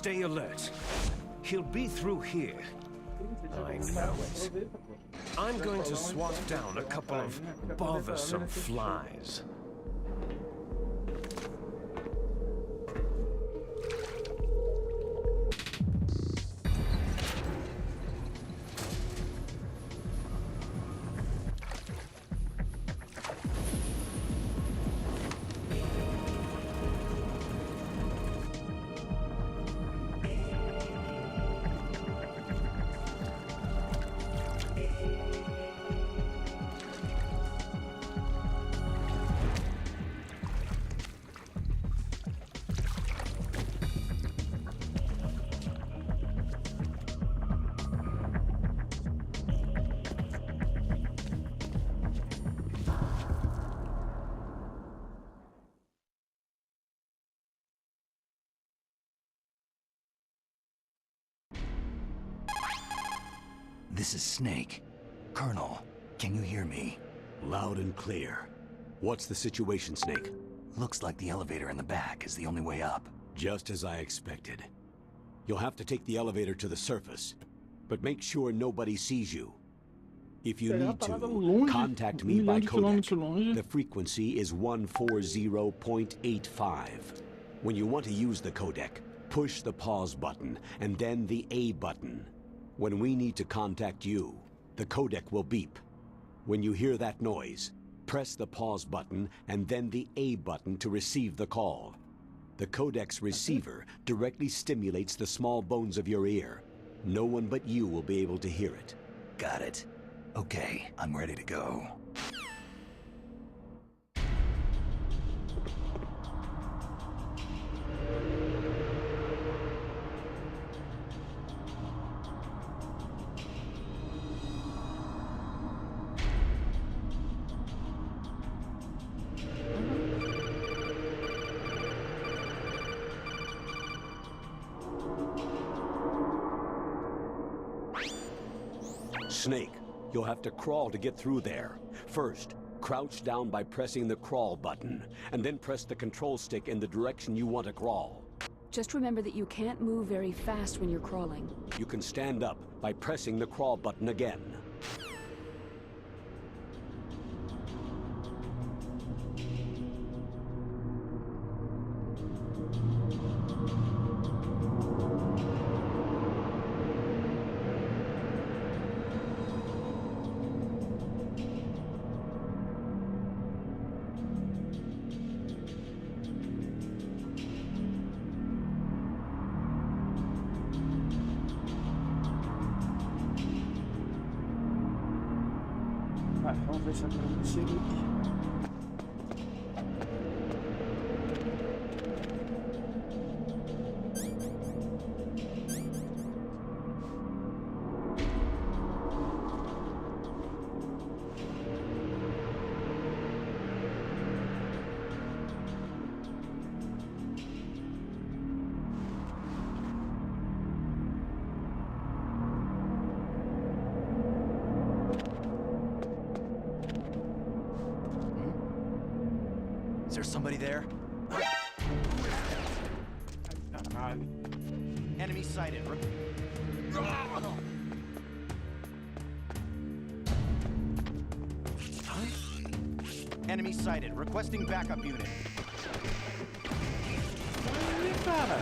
Stay alert. He'll be through here. I know it. I'm going to swat down a couple of bothersome flies. This is Snake. Colonel, can you hear me? Loud and clear. What's the situation, Snake? Looks like the elevator in the back is the only way up. Just as I expected. You'll have to take the elevator to the surface, but make sure nobody sees you. If you need to, contact me by codec. The frequency is 140.85. When you want to use the codec, push the pause button and then the A button. When we need to contact you, the codec will beep. When you hear that noise, press the pause button and then the A button to receive the call. The codec's receiver directly stimulates the small bones of your ear. No one but you will be able to hear it. Got it. Okay, I'm ready to go. Snake, you'll have to crawl to get through there. First, crouch down by pressing the crawl button, and then press the control stick in the direction you want to crawl. Just remember that you can't move very fast when you're crawling. You can stand up by pressing the crawl button again. Vai, vamos ver se eu consigo ir. Is there somebody there? Caralho. Enemy sighted. Enemy sighted. Requesting backup unit. Aí, cara.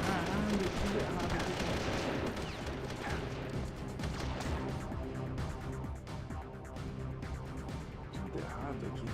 Caralho, tudo errado aqui. Tudo errado aqui.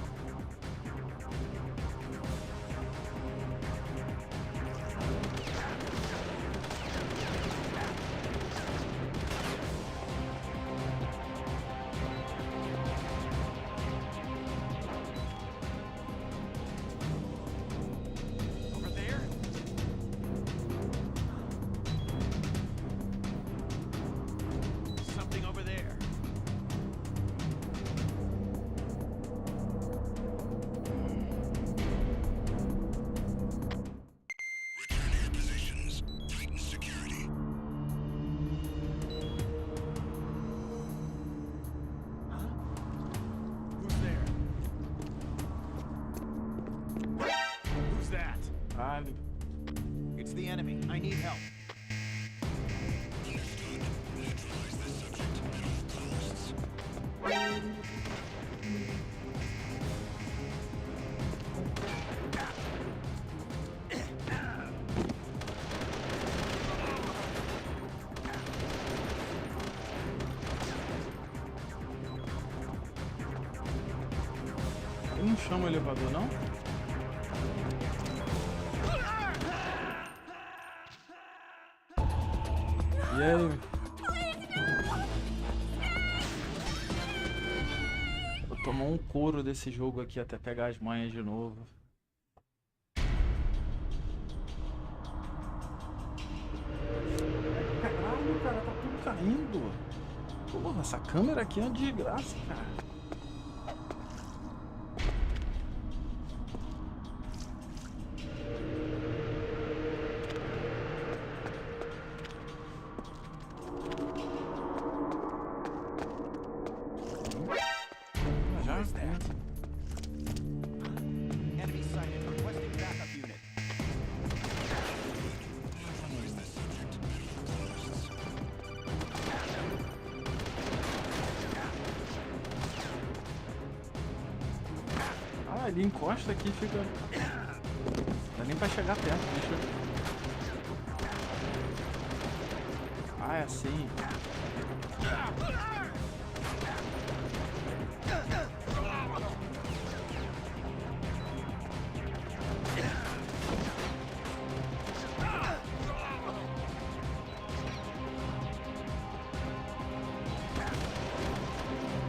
Caralho. It's the enemy. I need help. Eu não chamo o elevador, não? E aí? Vou tomar um couro desse jogo aqui até pegar as manhas de novo. Caralho, cara, tá tudo caindo. Porra, essa câmera aqui é uma desgraça, cara. Enemy sighted. Requesting backup unit. Ah, ele encosta aqui e fica... Não dá nem pra chegar perto, deixa eu... Ah, é assim.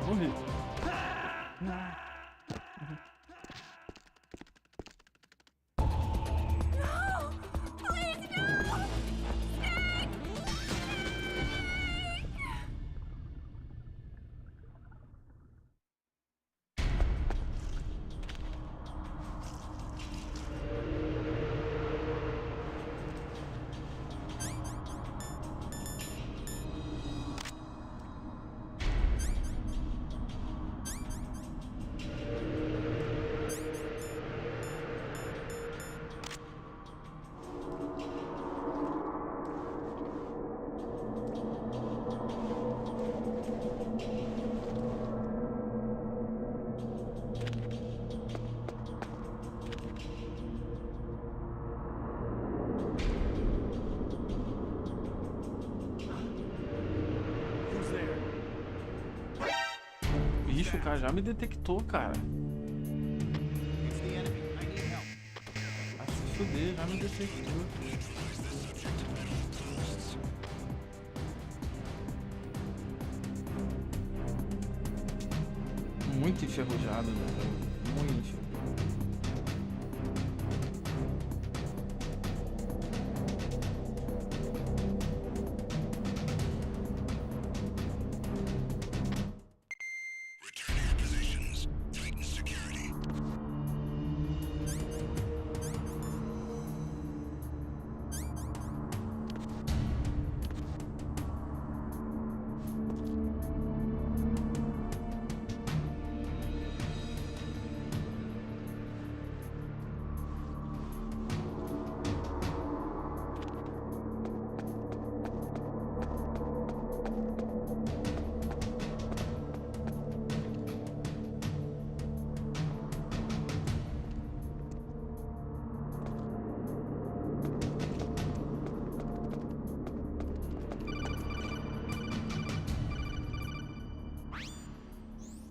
Morri. Ixi, o cara já me detectou, cara. It's the enemy. I need help. Vai se fuder, já me detectou. Muito enferrujado, né? Muito enferrujado.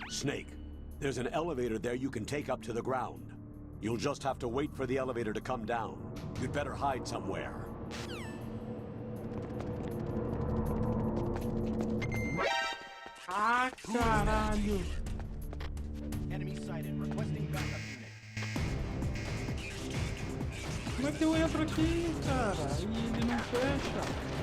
Snake, there's an elevator there you can take up to the ground. You'll just have to wait for the elevator to come down. You'd better hide somewhere. Ah, caralho! Enemy sighted. Requesting backup unit. Como é que eu entro aqui, cara? E ele não fecha.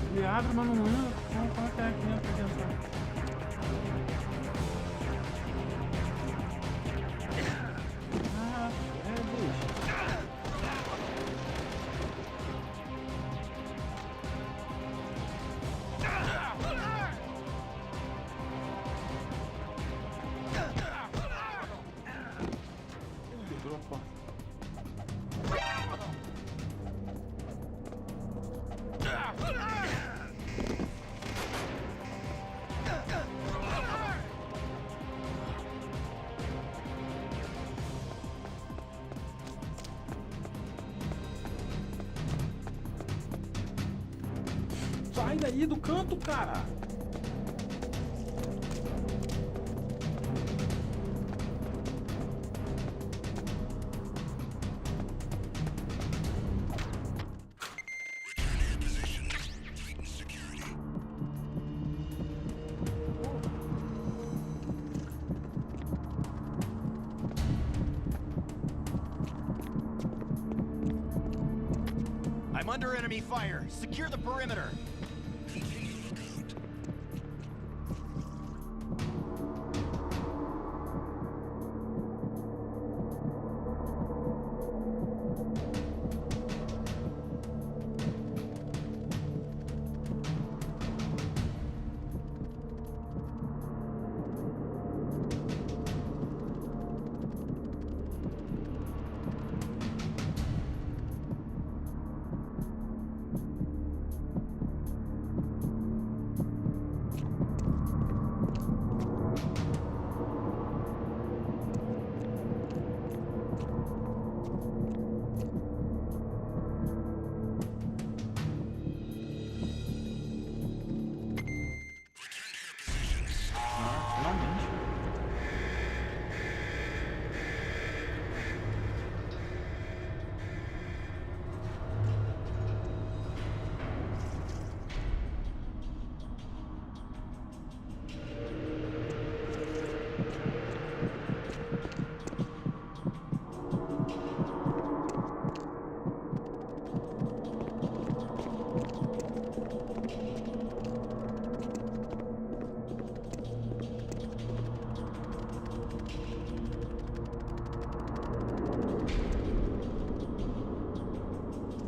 Ele abre, mas não entra. Como é que é que entra aqui dentro? Ah, é, bicho. Sai daí do canto, cara. I'm under enemy fire. Secure the perimeter. Finalmente.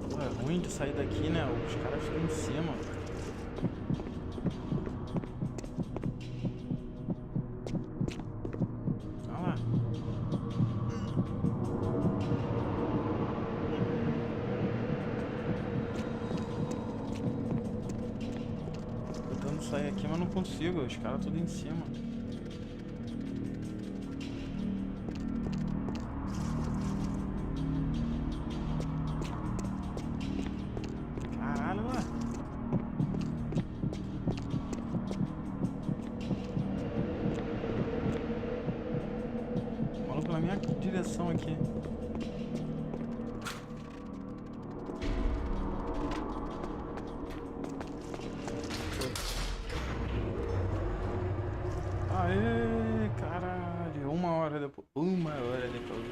Pô, é ruim de sair daqui, né? Os caras ficam em cima. Olha lá. Tô tentando sair aqui, mas não consigo. Os caras tudo em cima. Caralho, ué. O maluco na minha direção aqui. Aê, caralho. 1 hora depois. 1 hora depois.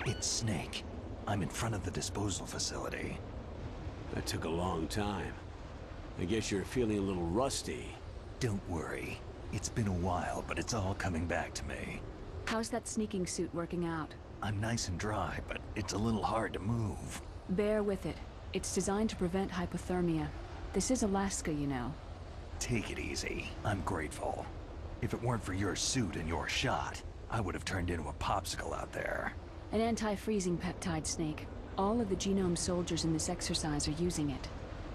It's Snake. I'm in front of the disposal facility. That took a long time. I guess you're feeling a little rusty. Don't worry. It's been a while, but it's all coming back to me. How's that sneaking suit working out? I'm nice and dry, but it's a little hard to move. Bear with it. It's designed to prevent hypothermia. This is Alaska, you know. Take it easy. I'm grateful. If it weren't for your suit and your shot, I would have turned into a popsicle out there. An anti-freezing peptide, Snake. All of the genome soldiers in this exercise are using it.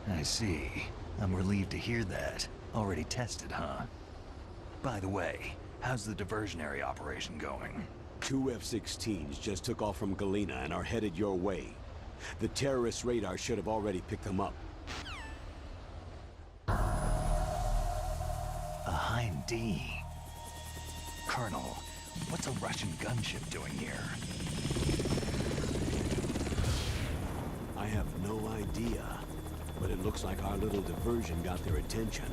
I see. I'm relieved to hear that. Already tested, huh? By the way, how's the diversionary operation going? 2 F-16s just took off from Galena and are headed your way. The terrorist radar should have already picked them up. A Hind D. Colonel, what's a Russian gunship doing here? I have no idea, but it looks like our little diversion got their attention.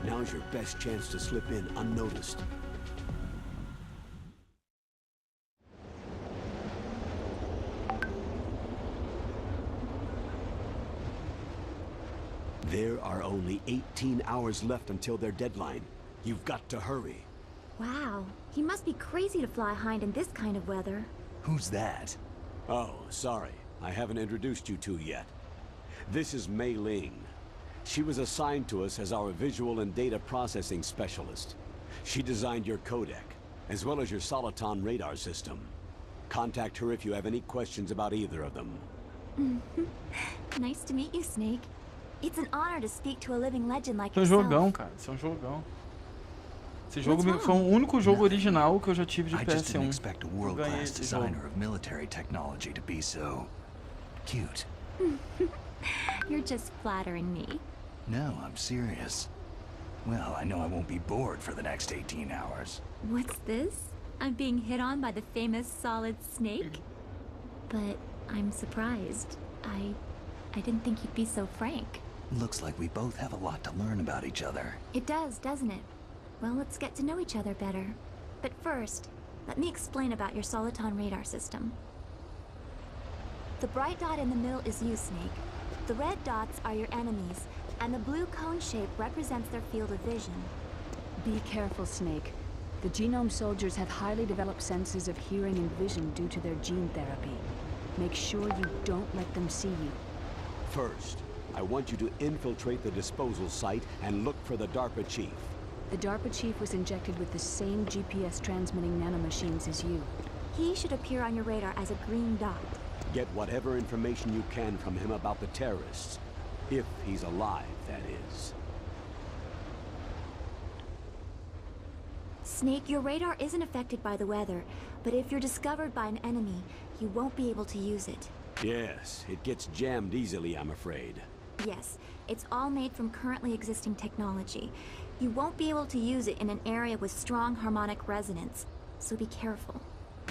Now's your best chance to slip in unnoticed. There are only 18 hours left until their deadline. You've got to hurry. Wow, he must be crazy to fly Hind in this kind of weather. Who's that? Oh, sorry. I haven't introduced you to yet. This is Mei Ling. She was assigned to us as our visual and data processing specialist. She designed your codec, as well as your Soliton radar system. Contact her if you have any questions about either of them. Nice to meet you, Snake. It's an honor to speak to a living legend like Isso é um yourself. jogão, cara. Isso é um jogão. Esse jogo What's foi o wrong? único jogo original que eu já tive de I just didn't PS1. expect a Eu ganhei world-class esse jogo. designer of military technology to be so... cute. You're just flattering me. No, I'm serious. Well, I know I won't be bored for the next 18 hours. What's this? I'm being hit on by the famous Solid Snake? But I'm surprised. I didn't think you'd be so frank. Looks like we both have a lot to learn about each other. It does, doesn't it? Well, let's get to know each other better. But first, let me explain about your Soliton radar system. The bright dot in the middle is you, Snake. The red dots are your enemies, and the blue cone shape represents their field of vision. Be careful, Snake. The genome soldiers have highly developed senses of hearing and vision due to their gene therapy. Make sure you don't let them see you. First, I want you to infiltrate the disposal site and look for the DARPA chief. The DARPA chief was injected with the same GPS transmitting nanomachines as you. He should appear on your radar as a green dot. Get whatever information you can from him about the terrorists. If he's alive, that is. Snake, your radar isn't affected by the weather, but if you're discovered by an enemy, you won't be able to use it. Yes, it gets jammed easily, I'm afraid. Yes, it's all made from currently existing technology. You won't be able to use it in an area with strong harmonic resonance, so be careful.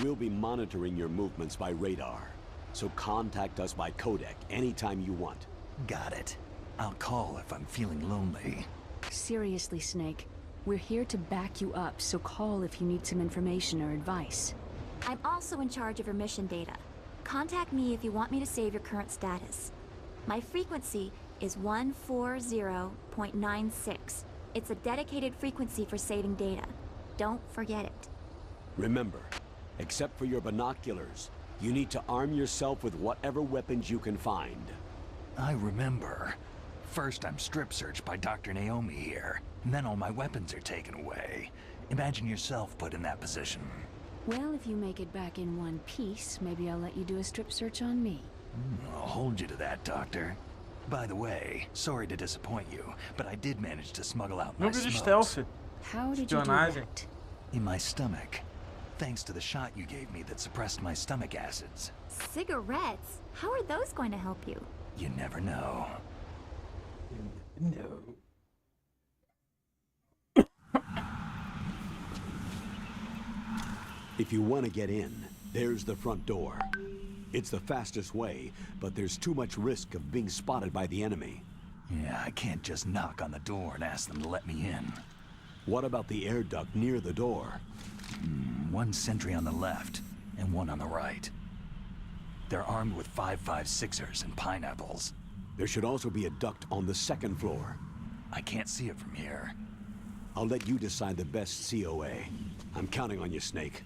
We'll be monitoring your movements by radar, so contact us by codec anytime you want. Got it. I'll call if I'm feeling lonely. Seriously, Snake. We're here to back you up, so call if you need some information or advice. I'm also in charge of your mission data. Contact me if you want me to save your current status. My frequency is 140.96. It's a dedicated frequency for saving data. Don't forget it. Remember, except for your binoculars, you need to arm yourself with whatever weapons you can find. I remember. First I'm strip searched by Dr. Naomi here, and then all my weapons are taken away. Imagine yourself put in that position. Well, if you make it back in one piece, maybe I'll let you do a strip search on me. I'll hold you to that, Doctor. By the way, sorry to disappoint you, but I did manage to smuggle out my Jogo de smokes stealth. How did you do Espionagem. that? in my stomach, thanks to the shot you gave me that suppressed my stomach acids. Cigarettes? How are those going to help you? You never know. No. If you want to get in, there's the front door. It's the fastest way, but there's too much risk of being spotted by the enemy. Yeah, I can't just knock on the door and ask them to let me in. What about the air duct near the door? One sentry on the left, and one on the right. They're armed with 5.56ers and pineapples. There should also be a duct on the second floor. I can't see it from here. I'll let you decide the best COA. I'm counting on you, Snake.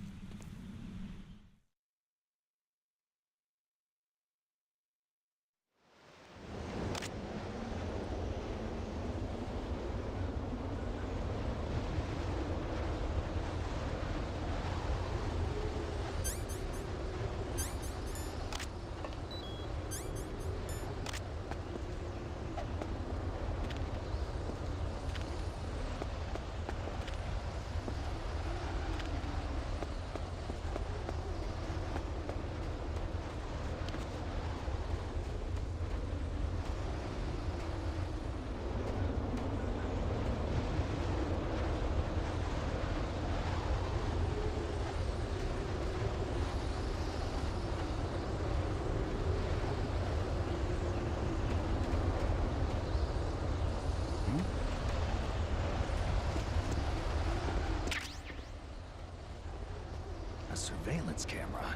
A surveillance camera.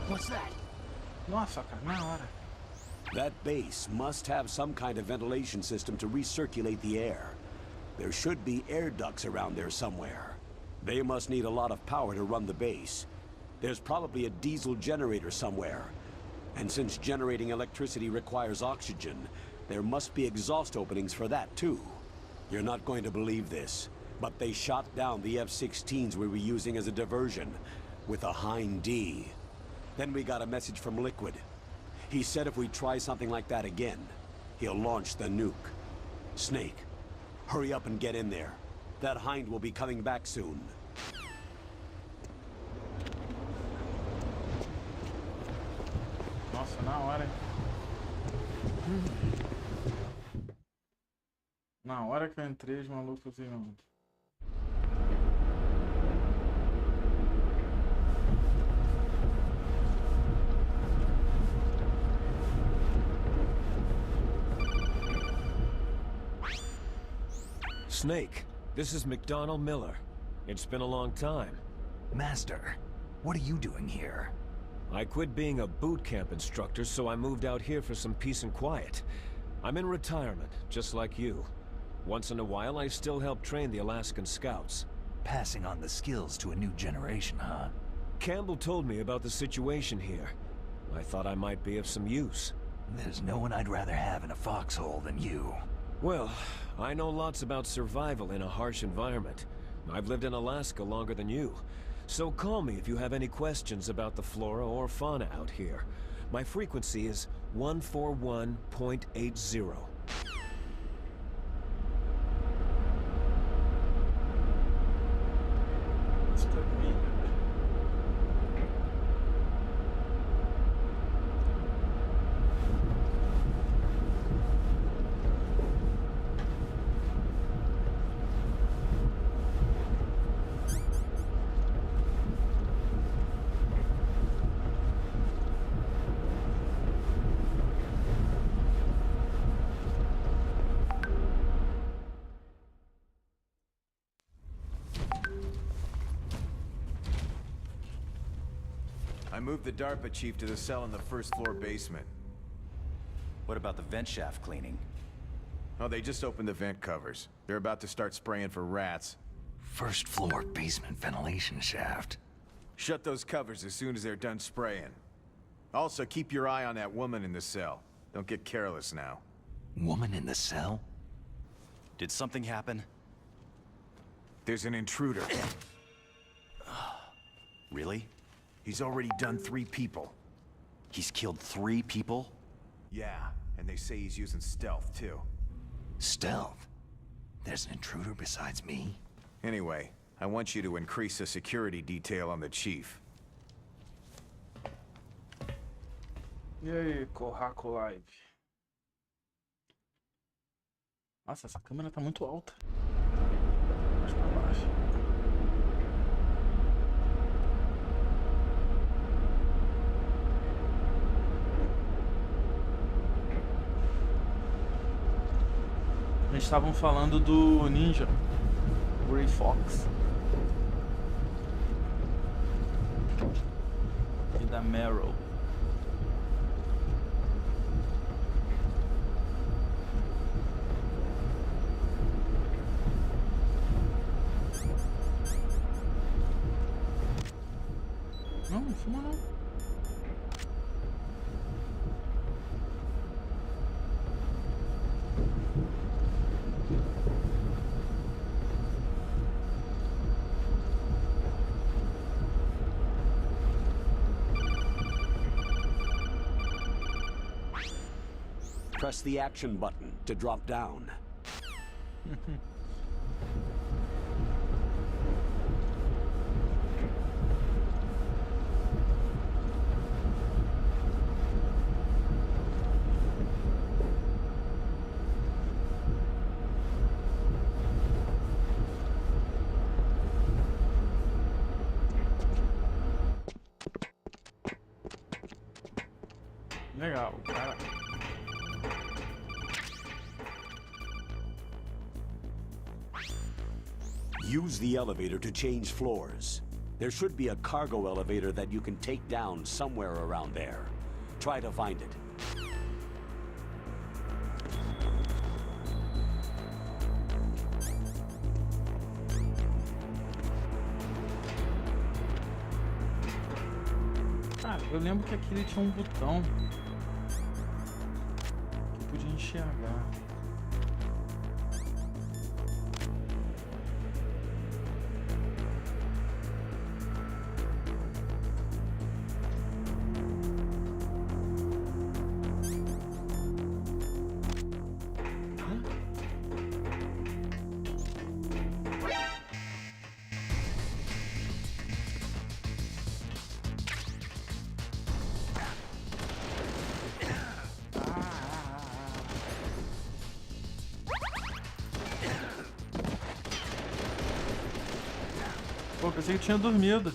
What's that? Nossa, cara, na hora. That base must have some kind of ventilation system to recirculate the air. There should be air ducts around there somewhere. They must need a lot of power to run the base. There's probably a diesel generator somewhere. And since generating electricity requires oxygen, there must be exhaust openings for that too. You're not going to believe this, but they shot down the F-16s we were using as a diversion with a Hind D. Then we got a message from Liquid. He said if we try something like that again, he'll launch the nuke. Snake, hurry up and get in there. That Hind will be coming back soon. Nossa, na hora. Na hora que eu entrei, os malucos iam. Snake, this is McDonnell Miller. It's been a long time. Master, what are you doing here? I quit being a boot camp instructor, so I moved out here for some peace and quiet. I'm in retirement, just like you. Once in a while, I still help train the Alaskan Scouts. Passing on the skills to a new generation, huh? Campbell told me about the situation here. I thought I might be of some use. There's no one I'd rather have in a foxhole than you. Well, I know lots about survival in a harsh environment. I've lived in Alaska longer than you. So call me if you have any questions about the flora or fauna out here. My frequency is 141.80. Isso pra mim. I moved the DARPA chief to the cell in the first floor basement. What about the vent shaft cleaning? Oh, they just opened the vent covers. They're about to start spraying for rats. First floor basement ventilation shaft. Shut those covers as soon as they're done spraying. Also, keep your eye on that woman in the cell. Don't get careless now. Woman in the cell? Did something happen? There's an intruder. Really? He's already done 3 people. He's killed 3 people? Yeah, and they say he's using stealth, too. Stealth? There's an intruder besides me? Anyway, I want you to increase the security detail on the chief. E aí, Corraco Live? Nossa, essa câmera tá muito alta. Mais pra baixo. Eles estavam falando do ninja Grey Fox e da Meryl. Não fuma não. Press the action button to drop down. Legal, cara. Use the elevator to change floors. There should be a cargo elevator that you can take down somewhere around there. Try to find it. Cara, eu lembro que aqui ele tinha um botão que podia enxergar. Pô, pensei que tinha dormido.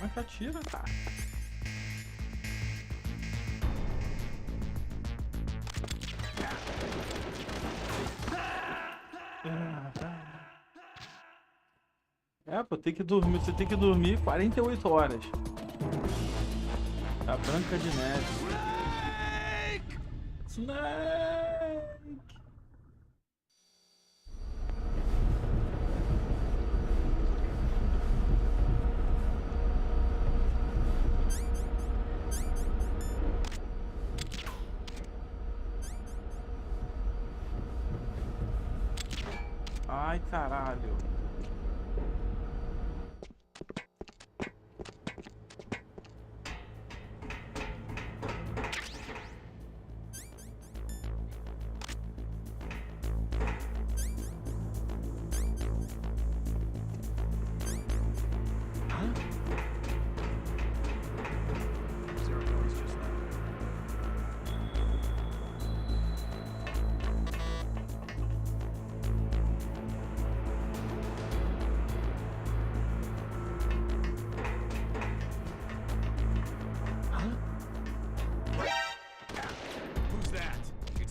Como é que atira, cara? É, pô, tem que dormir, você tem que dormir 48 horas. A Branca de Neve. Snake! Ai, caralho.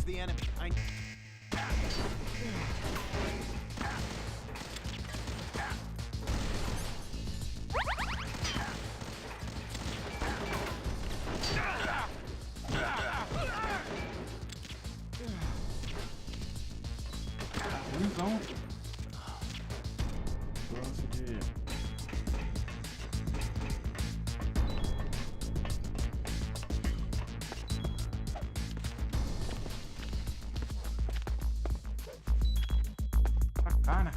The enemy. Então, lance de pra cá, né?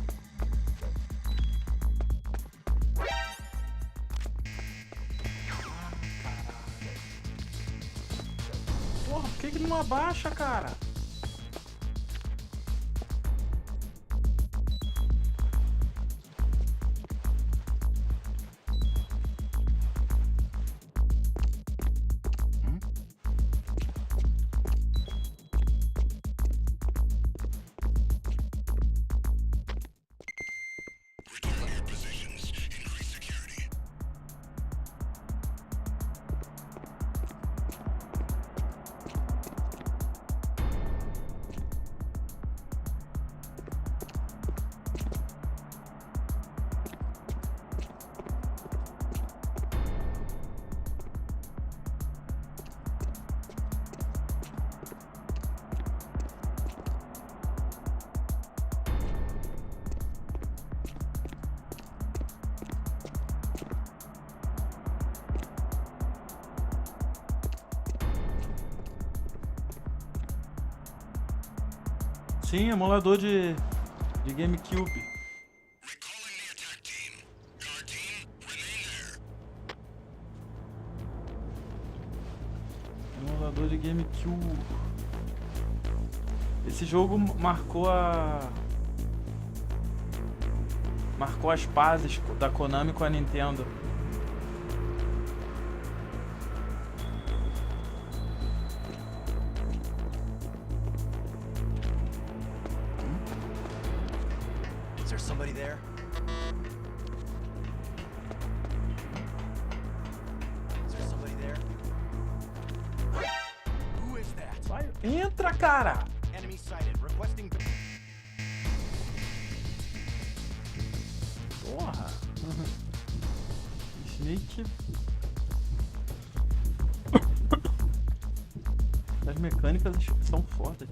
não abaixa, cara. Sim, emulador de GameCube. Emulador de GameCube. Esse jogo marcou as pazes da Konami com a Nintendo. Is there somebody there? Is there somebody there? Who is that? Vai, entra, cara! Enemy sighted. Requesting. Porra! Snake. As mecânicas são fodas.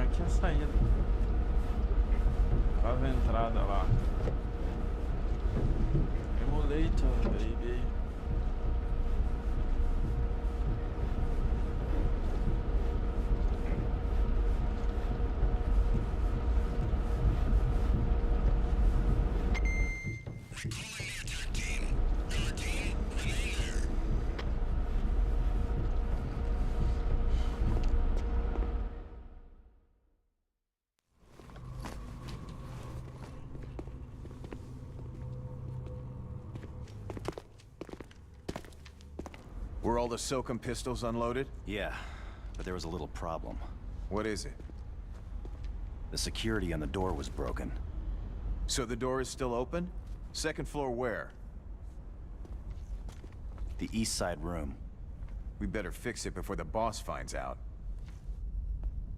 Aqui é a saída. Tava a entrada lá. Emulator, baby. Were all the SOCOM pistols unloaded? Yeah, but there was a little problem. What is it? The security on the door was broken. So the door is still open? Second floor where? The east side room. We better fix it before the boss finds out.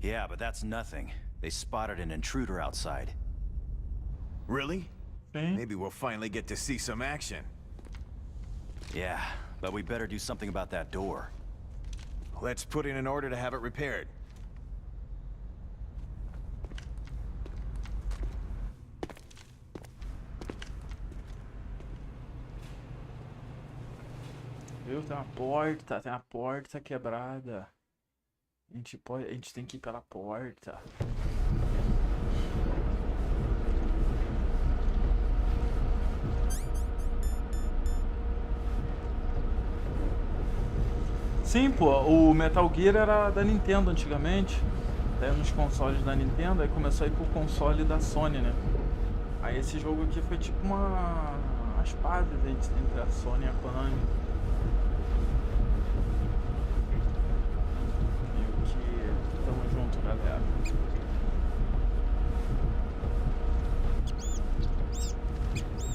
Yeah, but that's nothing. They spotted an intruder outside. Really? Sim. Maybe we'll finally get to see some action. Yeah, but we better do something about that door. Let's put in an order to have it repaired. Viu? Tem uma porta quebrada. A gente tem que ir pela porta. Sim, pô, o Metal Gear era da Nintendo antigamente. Até nos consoles da Nintendo, aí começou a ir pro console da Sony, né? Aí esse jogo aqui foi tipo umas pazes entre a Sony e a Konami. Tamo junto, galera.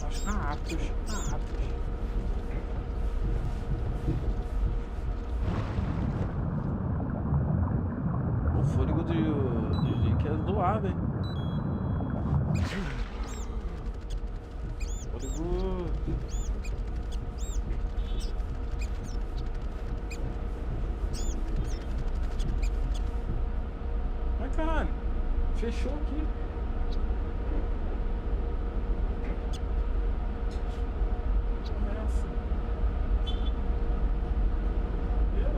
Os ratos. O fôlego de Link é zoado, hein? Fôlego caralho. Fechou aqui. Começa.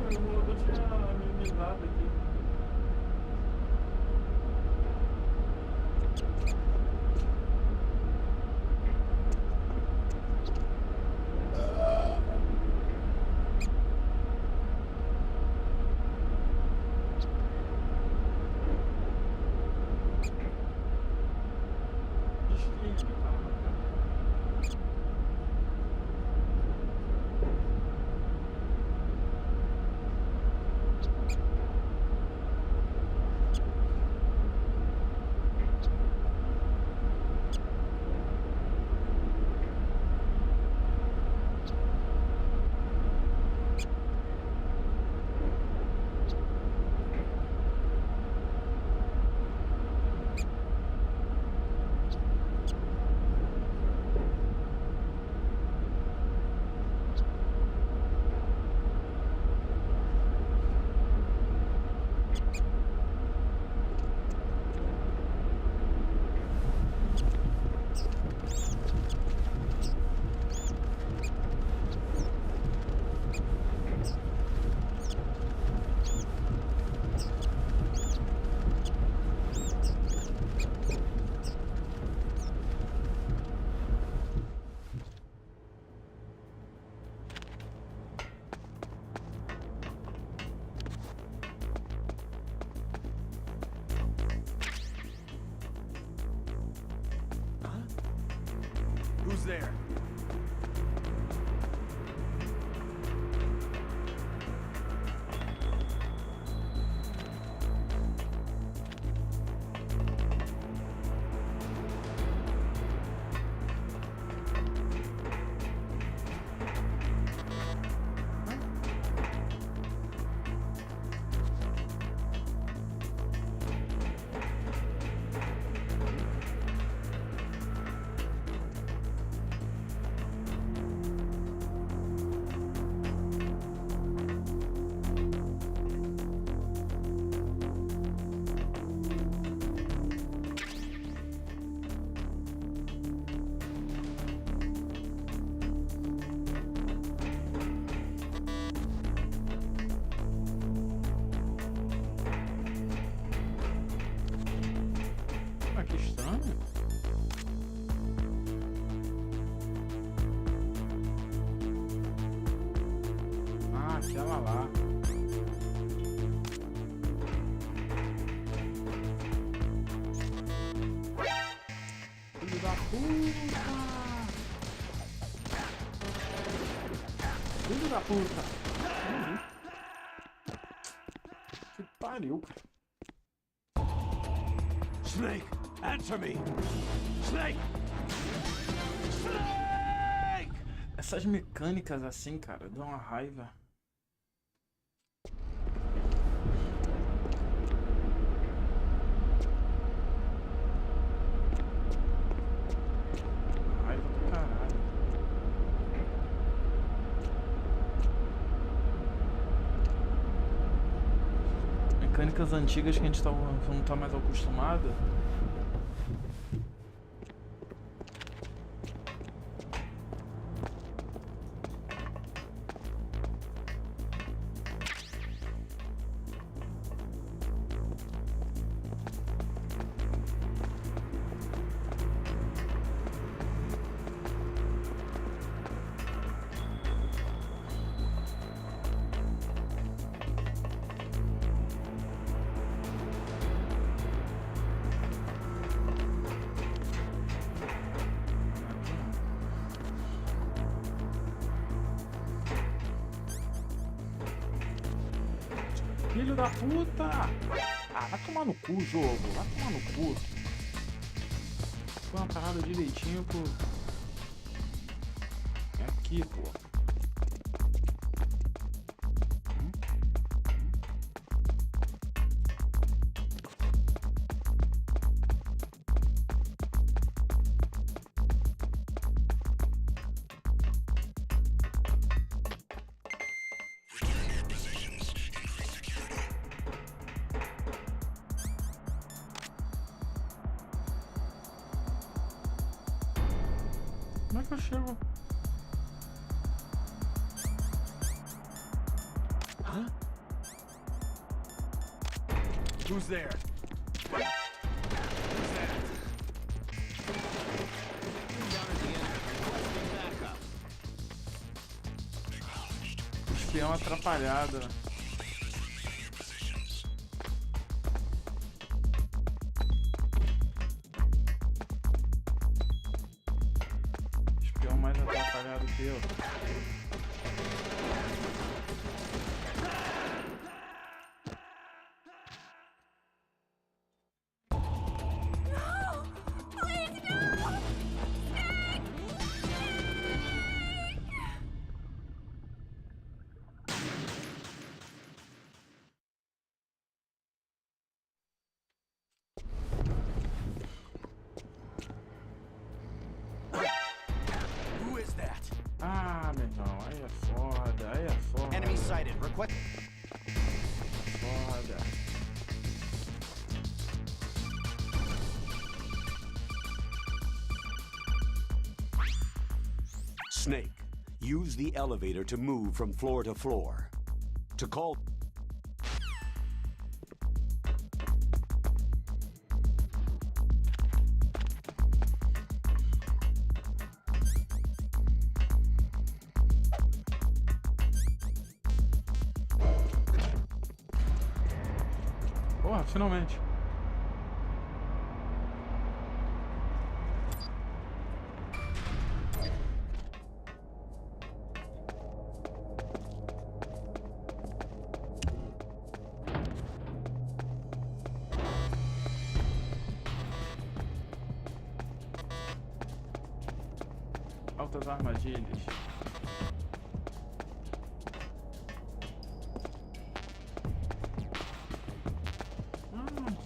O emulador tinha minimizado aqui. Who's there? Ah, que estranho. Ah, aquela lá. Filho da puta! Filho da puta! Que pariu, cara. Snake, answer me! Snake! Snake! Essas mecânicas assim, cara, dão uma raiva. Raiva do caralho. Mecânicas antigas que a gente não tá mais acostumado. Filho da puta! Ah, vai tomar no cu, jogo. Vai tomar no cu. Foi uma parada direitinho pro... É aqui, pô. que eu chego? Huh? Who's there? Espião atrapalhado. Espião mais atrapalhado que eu. Who is that? Ah, meu irmão, aí é foda, aí é foda. Enemy sighted. Request. Foda. Snake, use the elevator to move from floor to floor. To call... Porra, finalmente. Altas armadilhas.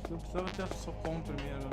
Eu precisava ter a Socom primeiro.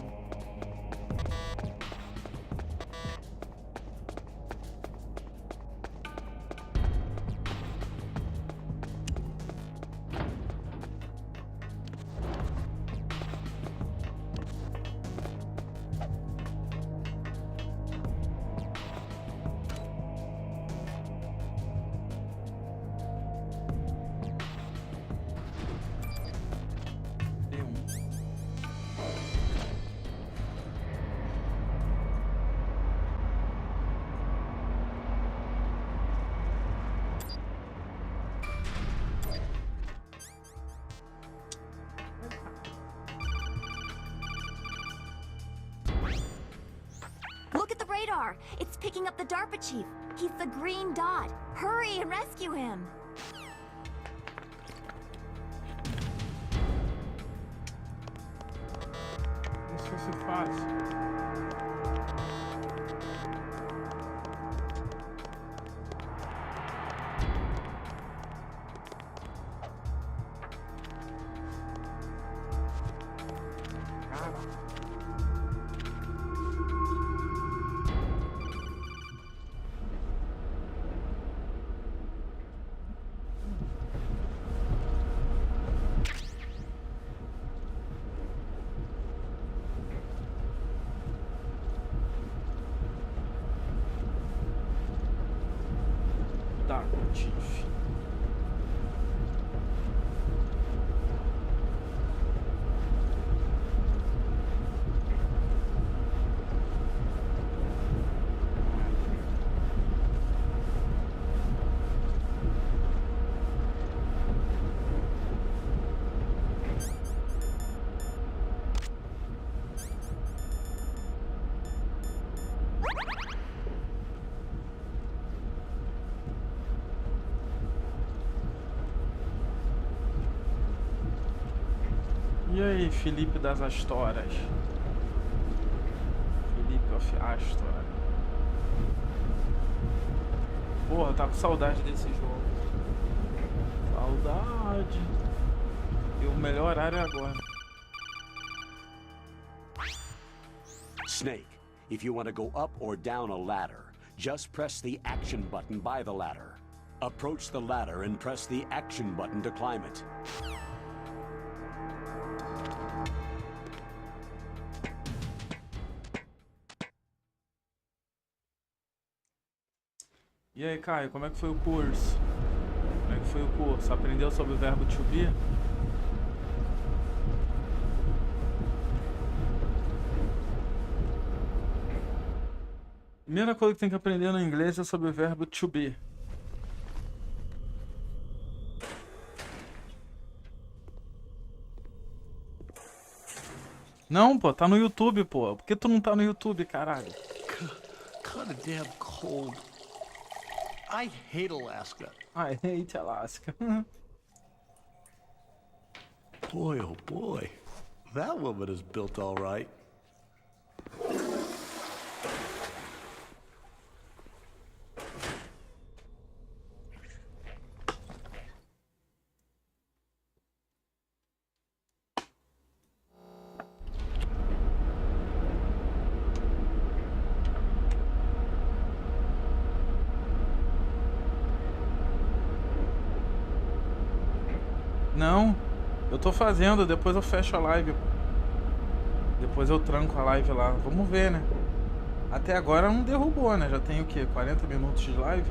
Look at the radar! It's picking up the DARPA chief. He's the green dot. Hurry and rescue him! Isso fosse fácil. DARPA chief. E aí, Felipe das Astoras? Felipe of Astor. Porra, tá com saudade desse jogo. Saudade. E o melhor horário é agora. Snake, if you want to go up or down a ladder, just press the action button by the ladder. Approach the ladder and press the action button to climb it. E aí, Caio, como é que foi o curso? Como é que foi o curso? Aprendeu sobre o verbo to be? Primeira coisa que tem que aprender no inglês é sobre o verbo to be. Não, pô, tá no YouTube, pô. Por que tu não tá no YouTube, caralho? Kinda damn cold. I hate Alaska. I hate Alaska. Boy, oh boy. That woman is built all right. Não, eu tô fazendo, depois eu fecho a live. Depois eu tranco a live lá. Vamos ver, né? Até agora não derrubou, né? Já tem o quê? 40 minutos de live?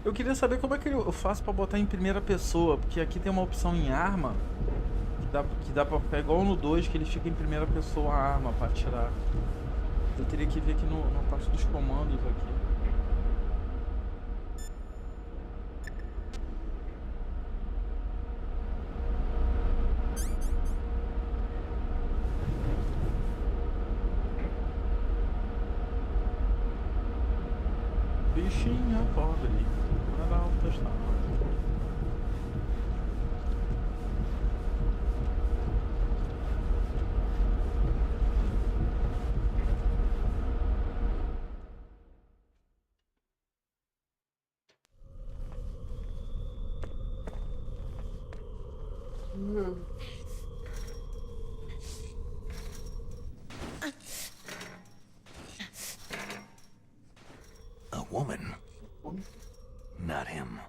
Eu queria saber como é que eu faço pra botar em primeira pessoa, porque aqui tem uma opção em arma que dá pra pegar igual no 2, que ele fica em primeira pessoa a arma pra atirar. Eu teria que ver aqui na parte dos comandos aqui. Bichinha pobre, para autoestar. A woman. Not him.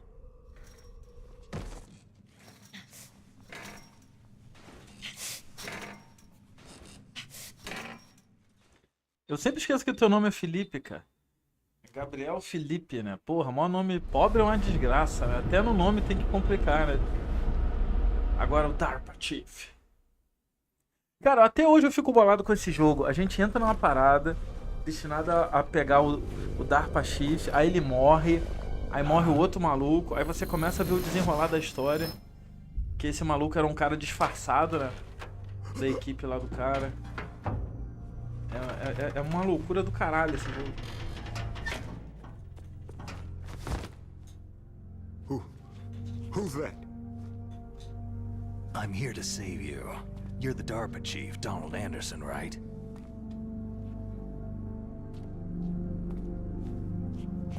Eu sempre esqueço que o teu nome é Felipe, cara. Gabriel Felipe, né? Porra, maior nome pobre é uma desgraça, né? Até no nome tem que complicar, né? Agora o DARPA Chief. Cara, até hoje eu fico bolado com esse jogo. A gente entra numa parada destinada a pegar o DARPA Chief, aí ele morre, aí morre o outro maluco, aí você começa a ver o desenrolar da história. Que esse maluco era um cara disfarçado, né? Da equipe lá do cara. É uma loucura do caralho esse jogo. Who's that? I'm here to save you. You're the DARPA chief, Donald Anderson, right?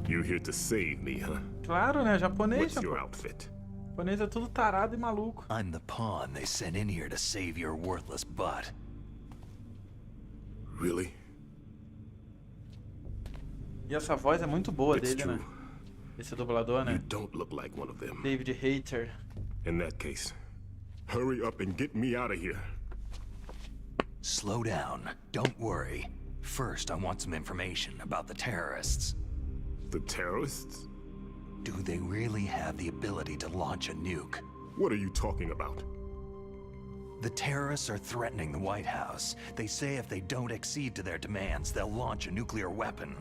You here to save me, huh? Claro, né? Japonês, What's your outfit? japonês é tudo tarado e maluco. I'm the pawn they sent in here to save your worthless butt. Really? E essa voz é muito boa It's dele, true. né? Esse dublador, You né? don't look like one of them. David Hayter. In that case, hurry up and get me out of here. Slow down. Don't worry. First, I want some information about the terrorists. The terrorists? Do they really have the ability to launch a nuke? What are you talking about? The terrorists are threatening the White House. They say if they don't accede to their demands, they'll launch a nuclear weapon.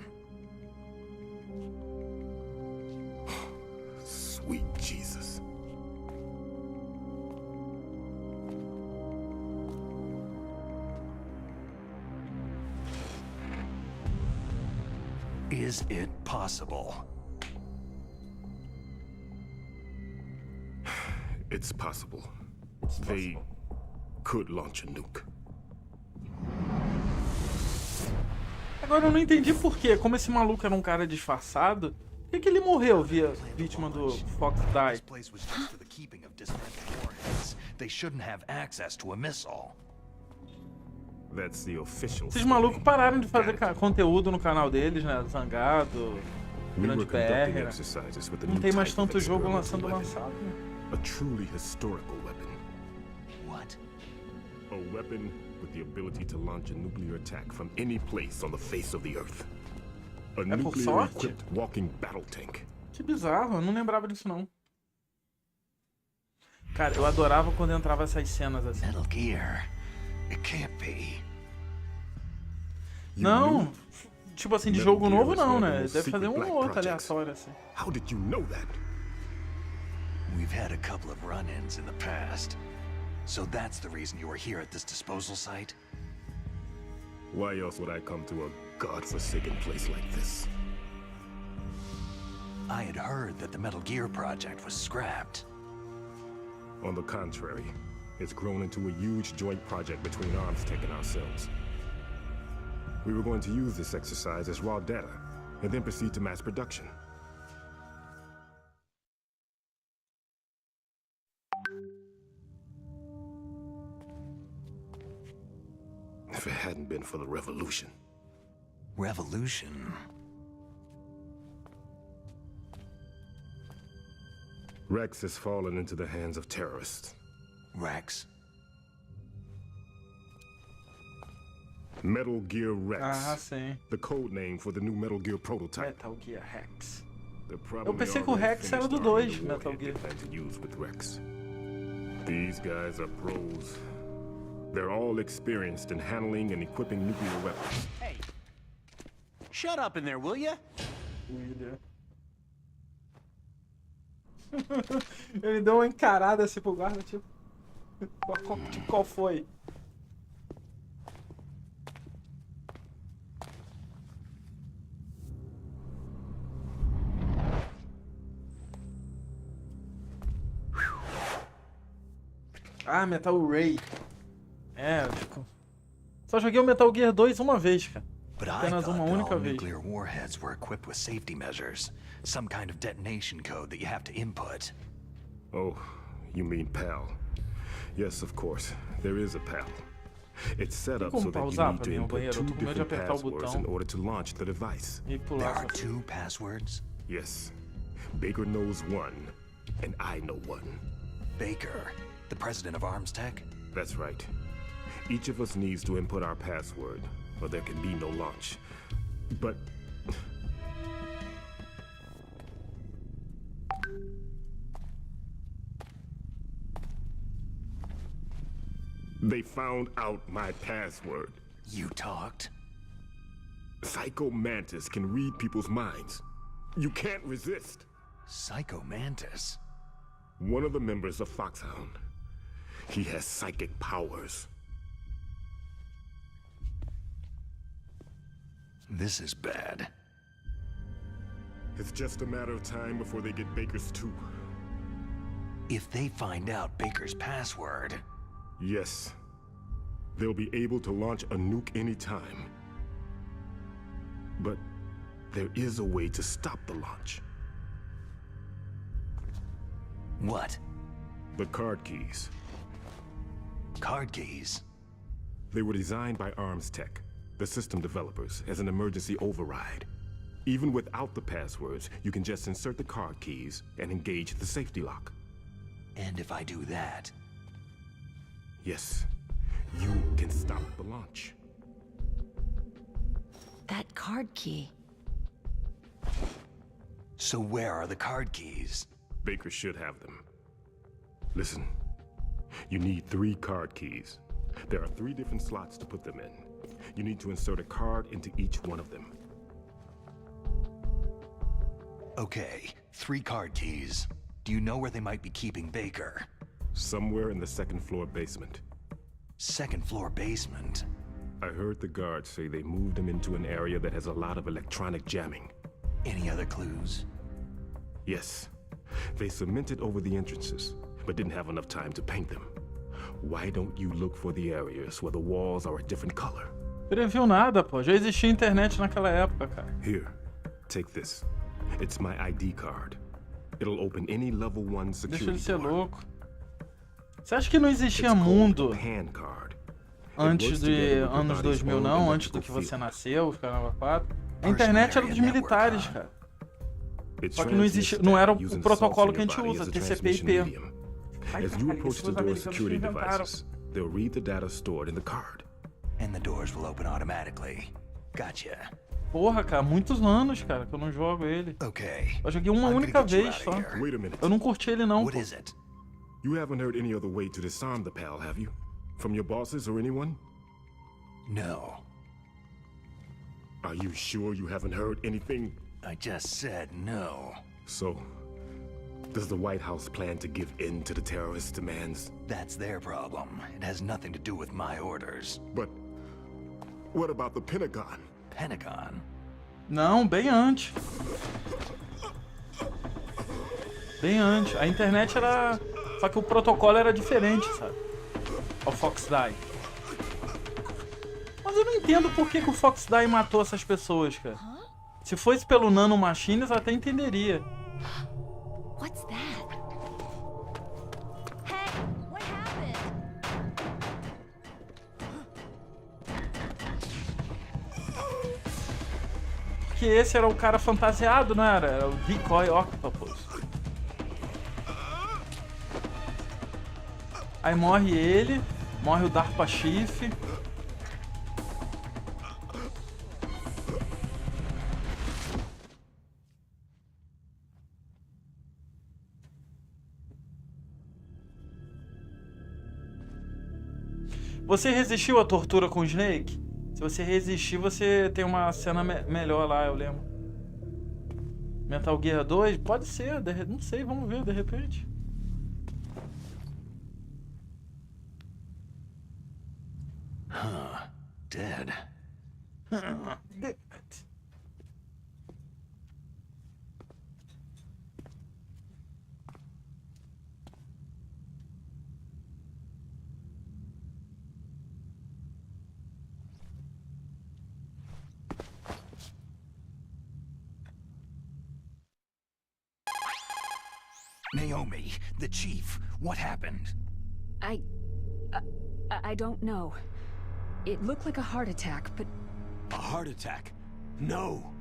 Sweet Jesus. Is it possible? It's possible. They could launch a nuke. Agora eu não entendi por quê. Como esse maluco era um cara disfarçado, por que ele morreu via vítima do Fox Die? This place was just for the keeping of dismantled warheads. They shouldn't have access to a missile. That's the official Esses malucos spelling. pararam de fazer Got it. conteúdo no canal deles, né? Zangado, We Grande were conducting BR, né? exercises with a Não new tem mais type of tanto jogo experimental sendo weapon. lançado, né? A truly historical weapon. What? A weapon with the ability to launch a nuclear attack from any place on the face of the Earth. A por nuclear sorte? equipped walking battle tank. Que bizarro, eu não lembrava disso não. Cara, eu adorava quando entrava essas cenas assim. Metal Gear. It can't be. Não, tipo assim, de Metal jogo Gear novo was não, one of the né? most Deve fazer secret um black ou outro projects. aleatório assim. How did you know that? We've had a couple of run-ins in the past. So that's the reason you were here at this disposal site? Why else would I come to a godforsaken place like this? I had heard that the Metal Gear project was scrapped. On the contrary, it's grown into a huge joint project between ArmsTech and ourselves. We were going to use this exercise as raw data, and then proceed to mass production. If it hadn't been for the revolution. Revolution? Rex has fallen into the hands of terrorists. Rex? Metal Gear Rex. Ah, sim. The code name for the new Metal Gear prototype. Metal Gear Rex. They're probably Eu pensei que o already Rex era finished do arming 2, the Metal warhead Gear. they plan to use with Rex. These guys are pros. They're all experienced in handling and equipping nuclear weapons. Hey! Shut up in there, will ya? Ele deu uma encarada assim pro guarda, tipo. Qual foi? Ah, Metal Ray. É, tipo. Só joguei o Metal Gear 2 uma vez, cara. But I Apenas thought uma that única all vez. nuclear warheads were equipped with safety measures. Some kind of detonation code that you have to input. Oh, you mean PAL. Yes, of course. There is a PAL. It's set up como so that you pausar need pra to mim no input banheiro? Eu two tô com medo de different apertar o passwords botão in order to launch the device. e There pular. are 2 passwords? Yes. Baker knows one, and I know one. Baker, the president of ArmsTech? That's right. Each of us needs to input our password, or there can be no launch. But... they found out my password. You talked? Psycho Mantis can read people's minds. You can't resist. Psycho Mantis? One of the members of Foxhound. He has psychic powers. This is bad. It's just a matter of time before they get Baker's too. If they find out Baker's password... Yes. They'll be able to launch a nuke anytime. But there is a way to stop the launch. What? The card keys. Card keys? They were designed by ArmsTech, the system developers, as an emergency override. Even without the passwords, you can just insert the card keys and engage the safety lock. And if I do that... Yes, you can stop the launch. That card key. So where are the card keys? Baker should have them. Listen, you need 3 card keys. There are 3 different slots to put them in. You need to insert a card into each one of them. Okay, 3 card keys. Do you know where they might be keeping Baker? Somewhere in the 2nd floor basement. 2nd floor basement? I heard the guards say they moved him into an area that has a lot of electronic jamming. Any other clues? Yes. They cemented over the entrances, but didn't have enough time to paint them. Why don't you look for the areas where the walls are a different color? Previu nada, pô. Já existia internet naquela época, cara. Here, take this. It's my ID card. It'll open any level 1 Deixa ele security ser door. louco. Você acha que não existia It's called mundo? a PAN card. antes de anos 2000 não, antes do que você nasceu, os Caramba 4. A internet era dos militares, cara. Só que não existia, não era o protocolo que a gente usa, TCP/IP. As you approach the door's security devices, they'll read the data stored in the card. And the doors will open automatically. Gotcha. Porra, cara, muitos anos, cara, que eu não jogo ele. Okay. Eu joguei uma única vez só. Wait a minute. Eu não curti ele não, What pô. is it? You haven't heard any other way to disarm the PAL, have you? From your bosses or anyone? No. Are you sure you haven't heard anything? I just said no. So, does the White House plan to give in to the terrorists' demands? That's their problem. It has nothing to do with my orders. But what about the Pentagon? Pentagon? Não, bem antes. Bem antes. A internet era... Só que o protocolo era diferente, sabe? O Fox Die. Mas eu não entendo por que o Fox Die matou essas pessoas, cara. Se fosse pelo Nano Machines, eu até entenderia. What's that? Hey, what happened? Porque esse era o cara fantasiado, não era? Era o Decoy Octopus. Aí morre ele, morre o DARPA Chief. Você resistiu à tortura com o Snake? Se você resistir, você tem uma cena melhor lá, eu lembro. Metal Gear 2? Pode ser, não sei, vamos ver, de repente. Dead. Naomi, the chief, what happened? I don't know. It looked like a heart attack, but... A heart attack? No.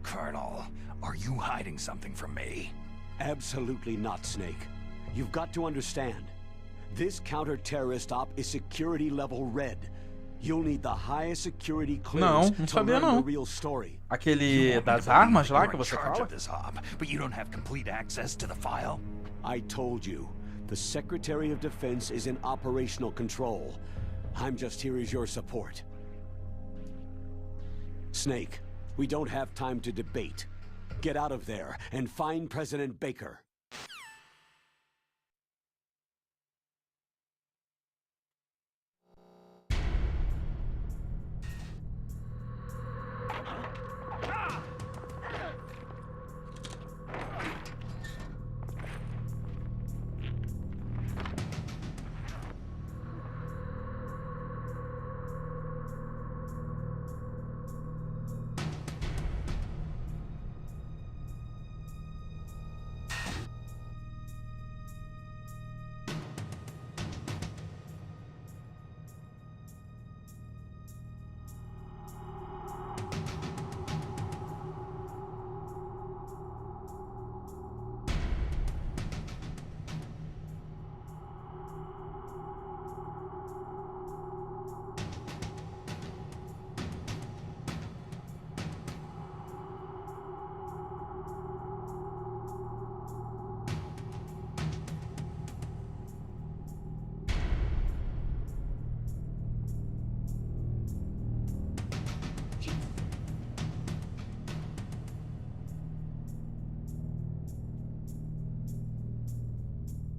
Colonel, are you hiding something from me? Absolutely not, Snake. You've got to understand. This counter-terrorist op is security level red. You'll need the highest security clearance Não to sabia learn não. the real story. Aquele das armas lá que você You're in charge fala? of this op, but you don't have complete access to the file? I told you, the Secretary of Defense is in operational control. I'm just here as your support. Snake, we don't have time to debate. Get out of there and find President Baker.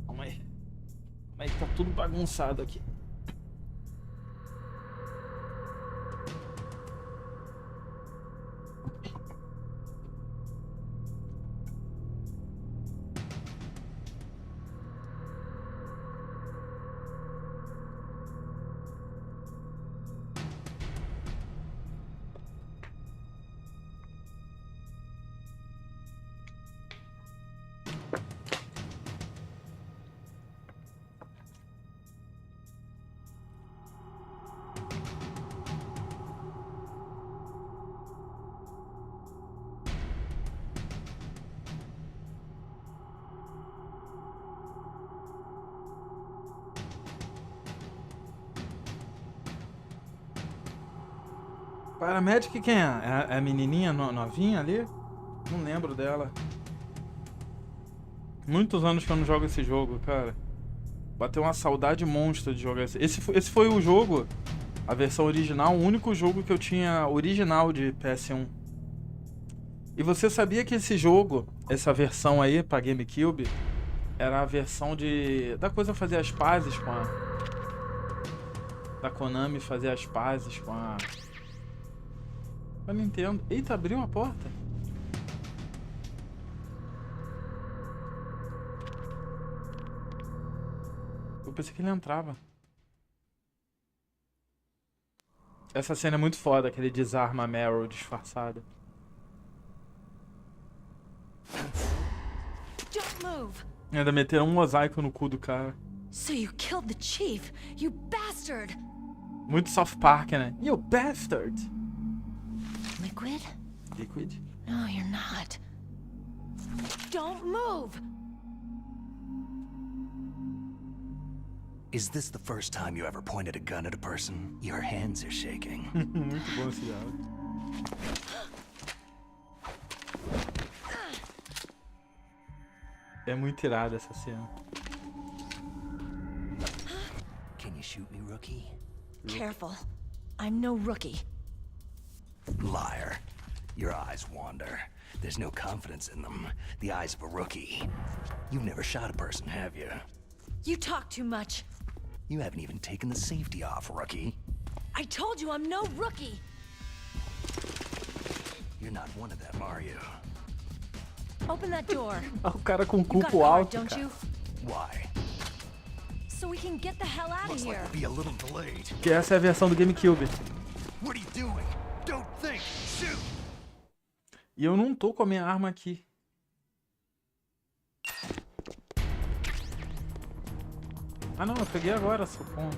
Calma aí, tá tudo bagunçado aqui. Paramedic quem é? É a menininha novinha ali? Não lembro dela. Muitos anos que eu não jogo esse jogo, cara. Bateu uma saudade monstra de jogar esse. Esse foi o jogo, a versão original, o único jogo que eu tinha original de PS1. E você sabia que esse jogo, essa versão aí pra GameCube, era a versão da coisa fazer as pazes com a... Da Konami fazer as pazes com a Nintendo. Eita, abriu a porta. Eu pensei que ele entrava. Essa cena é muito foda, que ele desarma a Meryl disfarçada. Don't move. Ainda meteram um mosaico no cu do cara. So you killed the chief, you bastard. Muito South Park, né? You bastard. Liquid? Liquid? No, you're not. Don't move. Is this the first time you ever pointed a gun at a person? Your hands are shaking. Muito bom esse diálogo. É muito irada essa cena. Can you shoot me, rookie? Careful. I'm no rookie. Liar. Your eyes wander. There's no confidence in them. The eyes of a rookie. You've never shot a person, have you? You talk too much. You haven't even taken the safety off, rookie. I told you I'm no rookie. You're not one of them, are you? Open that door. O cara com o You got a cupo card, alto, don't cara. you? Why? So we can get the hell out of Looks like here. we'll be a little delayed. Que essa é a versão do GameCube. What are you doing? Don't think. Shoot! E eu não tô com a minha arma aqui. Ah não, eu peguei agora, supondo.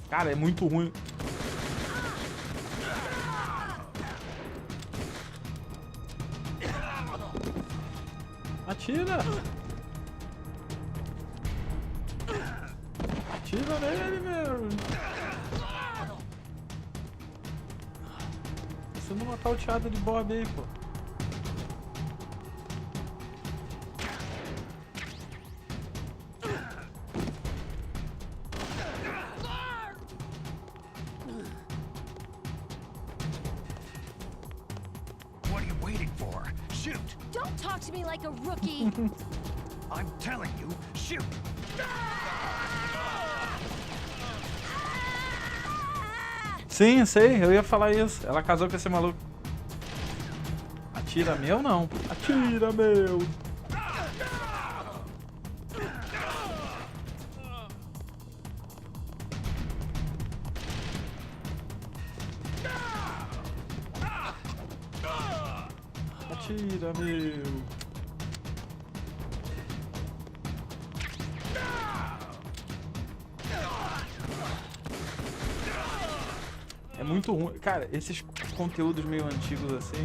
Cara, é muito ruim. Atira! Atira nele, meu! Você não matar o teatro de Bob aí, pô. What are you waiting for? Shoot! Don't talk to me like a rookie. I'm telling you, shoot! Sim, sei, eu ia falar isso. Ela casou com esse maluco. Atira meu, não. Atira meu. Atira meu. É muito ruim. Cara, esses conteúdos meio antigos assim.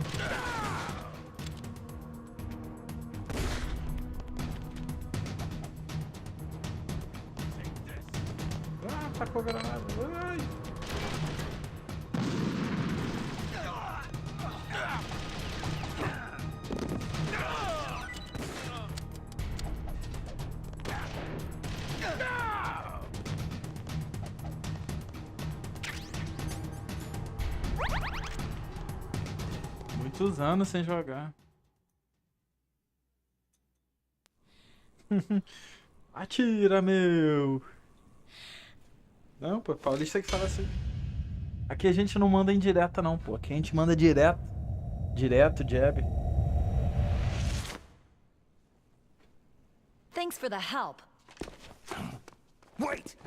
Ah, tacou a granada. Ai. Muitos anos sem jogar. Atira, meu! Não, pô, paulista que fala assim. Aqui a gente não manda indireta não, pô. Aqui a gente manda direto. Direto, jab. Thanks for the help. Wait!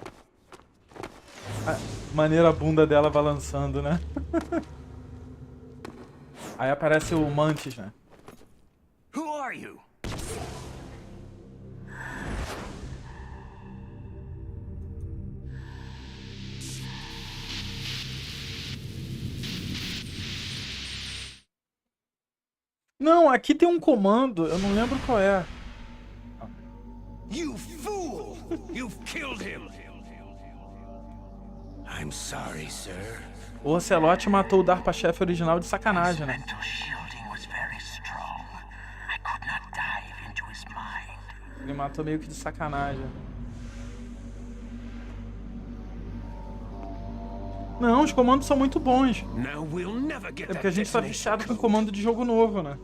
Maneira a bunda dela balançando, né? Aí aparece o Mantis, né? Who are you? Não, aqui tem um comando, eu não lembro qual é. You fool! You've killed him! I'm sorry, sir. O Ocelote matou o DARPA-chefe original de sacanagem, né? Ele matou meio que de sacanagem. Não, os comandos são muito bons. É porque a gente tá viciado com comando de jogo novo, né?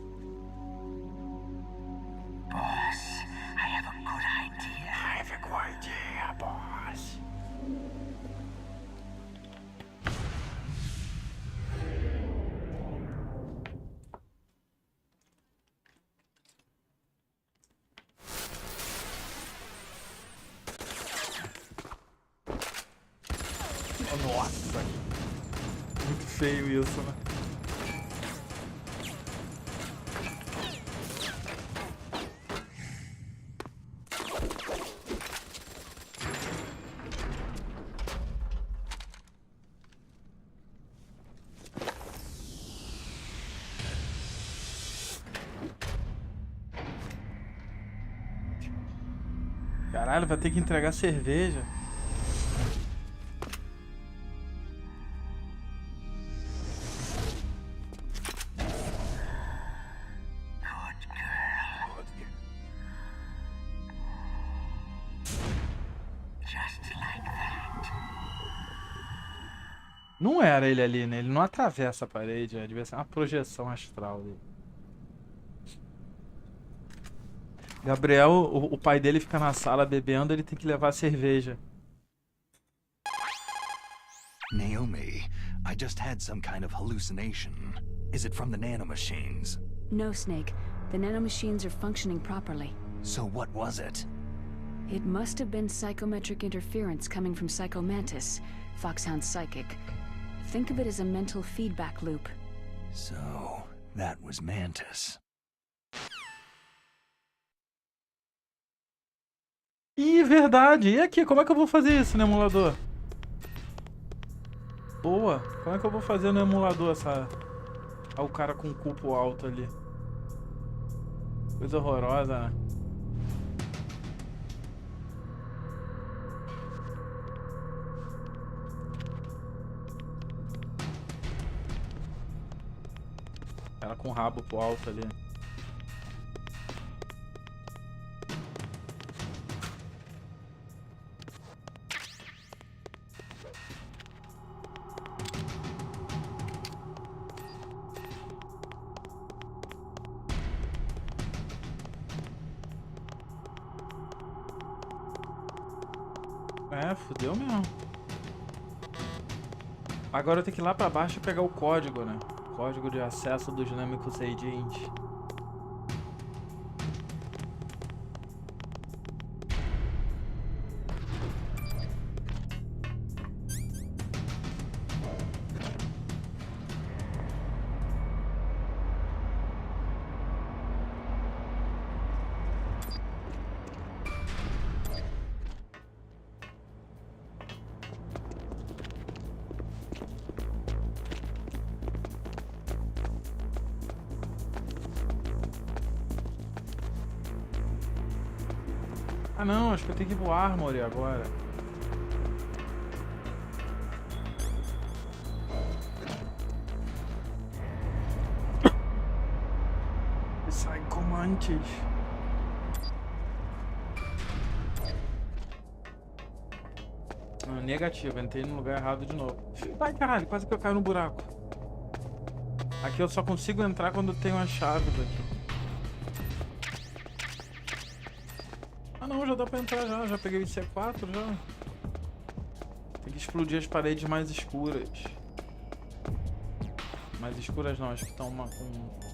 Nossa, muito feio isso, né? Caralho, vai ter que entregar cerveja. Não era ele ali, né? Ele não atravessa a parede, né? Devia ser uma projeção astral dele. Gabriel, o pai dele fica na sala bebendo, ele tem que levar cerveja. Naomi, I just had some kind of hallucination. Is it from the nanomachines? No, Snake. The nanomachines are functioning properly. So what was it? It must have been psychometric interference coming from Psycho Mantis, Foxhound's psychic. Think of it as a mental feedback loop. So, that was Mantis. Ih, verdade. E aqui, como é que eu vou fazer isso no emulador? Boa. Como é que eu vou fazer no emulador essa... Ah, o cara com o cupo alto ali. Coisa horrorosa, né? Ela com o rabo pro alto ali. É, fudeu mesmo. Agora eu tenho que ir lá pra baixo e pegar o código, né? Código de acesso dos Namicus Agents. Ah não, acho que eu tenho que ir pro Armory agora. Psycho Mantis. Negativo, entrei no lugar errado de novo. Ai caralho, quase que eu caio no buraco. Aqui eu só consigo entrar quando tenho as chaves aqui. Ah não, já dá pra entrar já peguei o C4 já. Tem que explodir as paredes mais escuras. Mais escuras não, acho que estão com...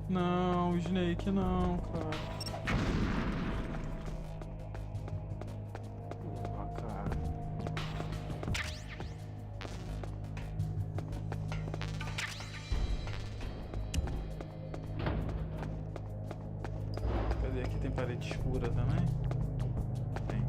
Não, Snake não, cara. Porra, cara. parede escura também? Tem.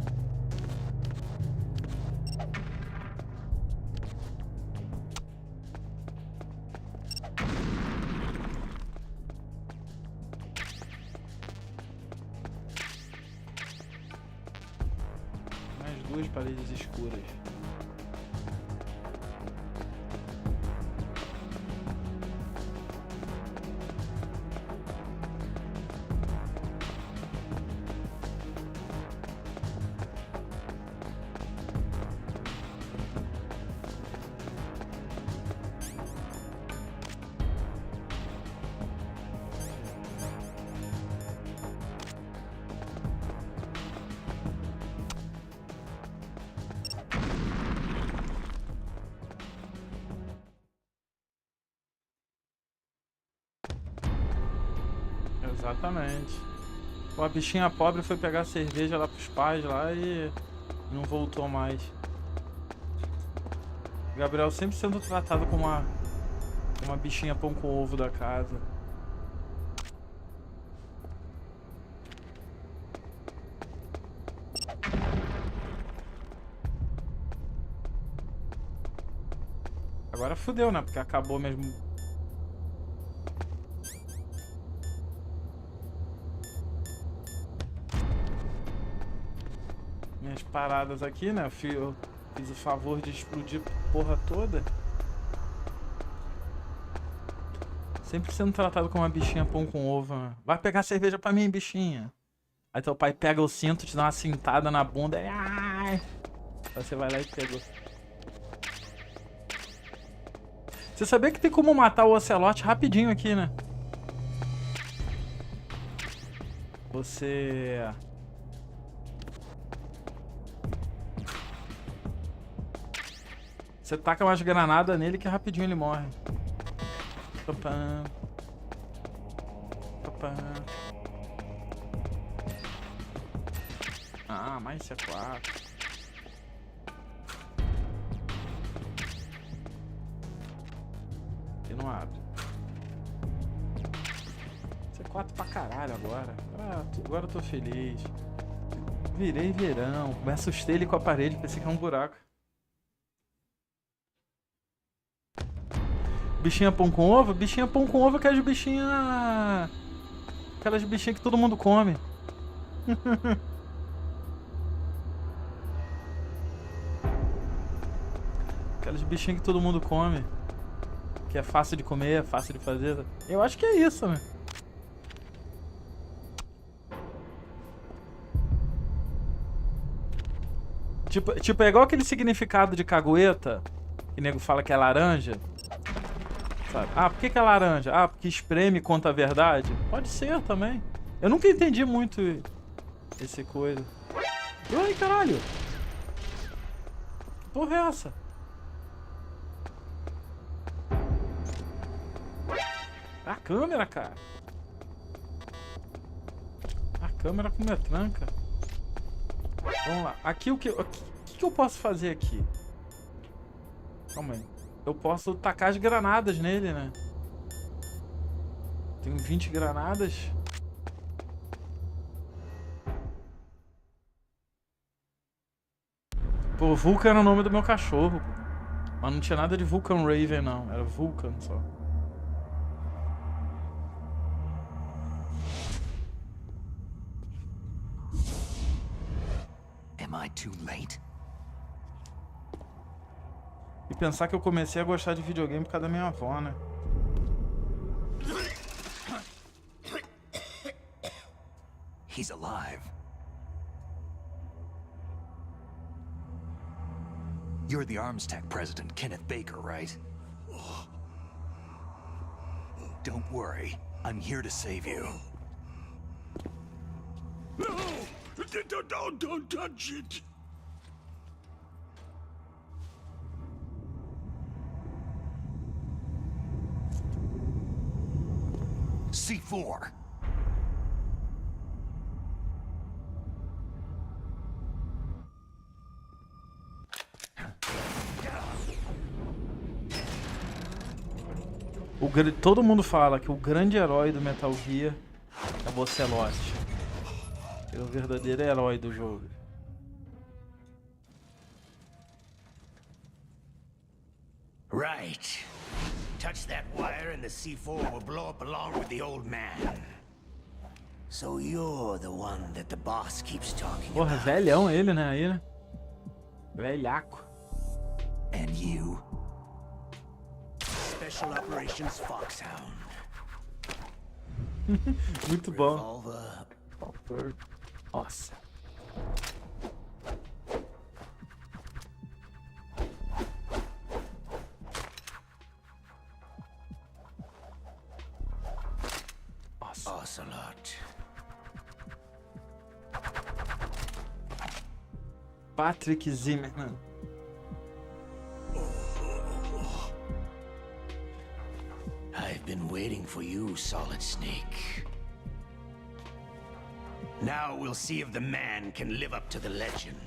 Mais duas paredes escuras. Exatamente. Pô, a bichinha pobre foi pegar cerveja lá pros pais lá e não voltou mais. Gabriel sempre sendo tratado como uma bichinha pão com ovo da casa. Agora fudeu, né? Porque acabou mesmo. Minhas paradas aqui, né? Eu fiz o favor de explodir a porra toda. Sempre sendo tratado como uma bichinha pão com ovo, né? Vai pegar cerveja pra mim, bichinha. Aí teu pai pega o cinto, te dá uma cintada na bunda e... Ai! Aí você vai lá e pegou. Você sabia que tem como matar o Ocelote rapidinho aqui, né? Você taca umas granadas nele que rapidinho ele morre. Papam. Papam. Ah, mais C4. E não abre. C4 pra caralho agora. Ah, agora eu tô feliz. Virei verão. Me assustei ele com a parede, pensei que é um buraco. Bichinha pão com ovo? Bichinha pão com ovo é aquelas bichinhas... Aquelas bichinhas que todo mundo come. Aquelas bichinhas que todo mundo come. Que é fácil de comer, é fácil de fazer. Eu acho que é isso, né? Tipo, é igual aquele significado de cagueta, que o nego fala que é laranja. Sabe? Ah, por que é laranja? Ah, porque espreme conta a verdade? Pode ser também. Eu nunca entendi muito esse coisa. Ai, caralho! Que porra é essa? A câmera, cara. A câmera com minha tranca. Vamos lá. Aqui o que eu posso fazer aqui? Calma aí. Eu posso tacar as granadas nele, né? Tenho 20 granadas. Pô, Vulcan era o nome do meu cachorro. Mas não tinha nada de Vulcan Raven, não. Era Vulcan só. Am I too late? E pensar que eu comecei a gostar de videogame por causa da minha avó, né? He's alive. You're the Armstech president, Kenneth Baker, right? Don't worry. I'm here to save you. No! Don't touch it! C4. Todo mundo fala que o grande herói do Metal Gear é o Ocelote. Ele é o verdadeiro herói do jogo. Right. Touch that wire and the C4 will blow up along with the old man. So you're the one that the boss keeps talking Porra, about. velhão ele, né? Aí, né? Velhaco. And you? Special Operations Foxhound. Muito bom. Revolver. Nossa. Ocelot. Patrick Zimmerman. I've been waiting for you, Solid Snake. Now we'll see if the man can live up to the legend.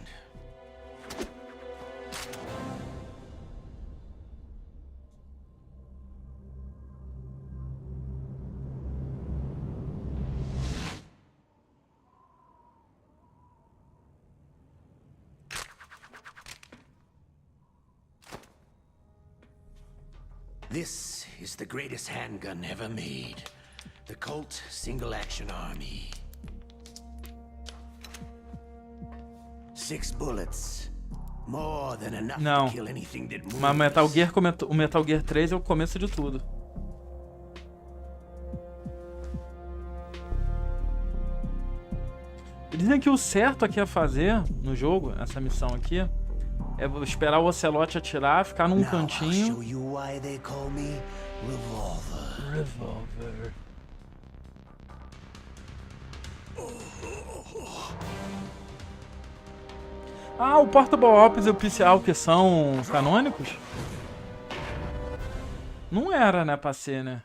This is the greatest handgun ever made. The Colt Single Action Army. 6 bullets. More than enough Não. to kill anything that moves. Mas o Metal Gear 3 é o começo de tudo. Dizem que o certo aqui a fazer no jogo, essa missão aqui, é esperar o Ocelot atirar, ficar num cantinho. I'll show you why they call me Revolver. Revolver. Ah, o Portable Ops e o PCA que são canônicos? Não era, né, pra ser, né?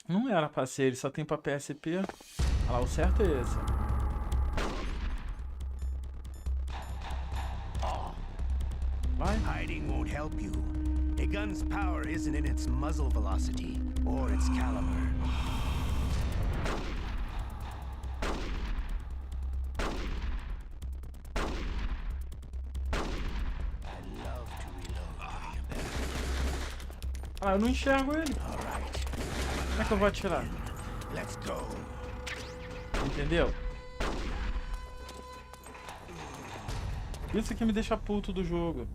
Não era pra ser, ele só tem pra PSP. Ah lá, o certo é esse. Vai. Hiding won't help you. A gun's power isn't in its muzzle velocity or its caliber. Ah, eu não enxergo ele. Como é que eu vou atirar? Let's go. Entendeu? Isso que me deixa puto do jogo.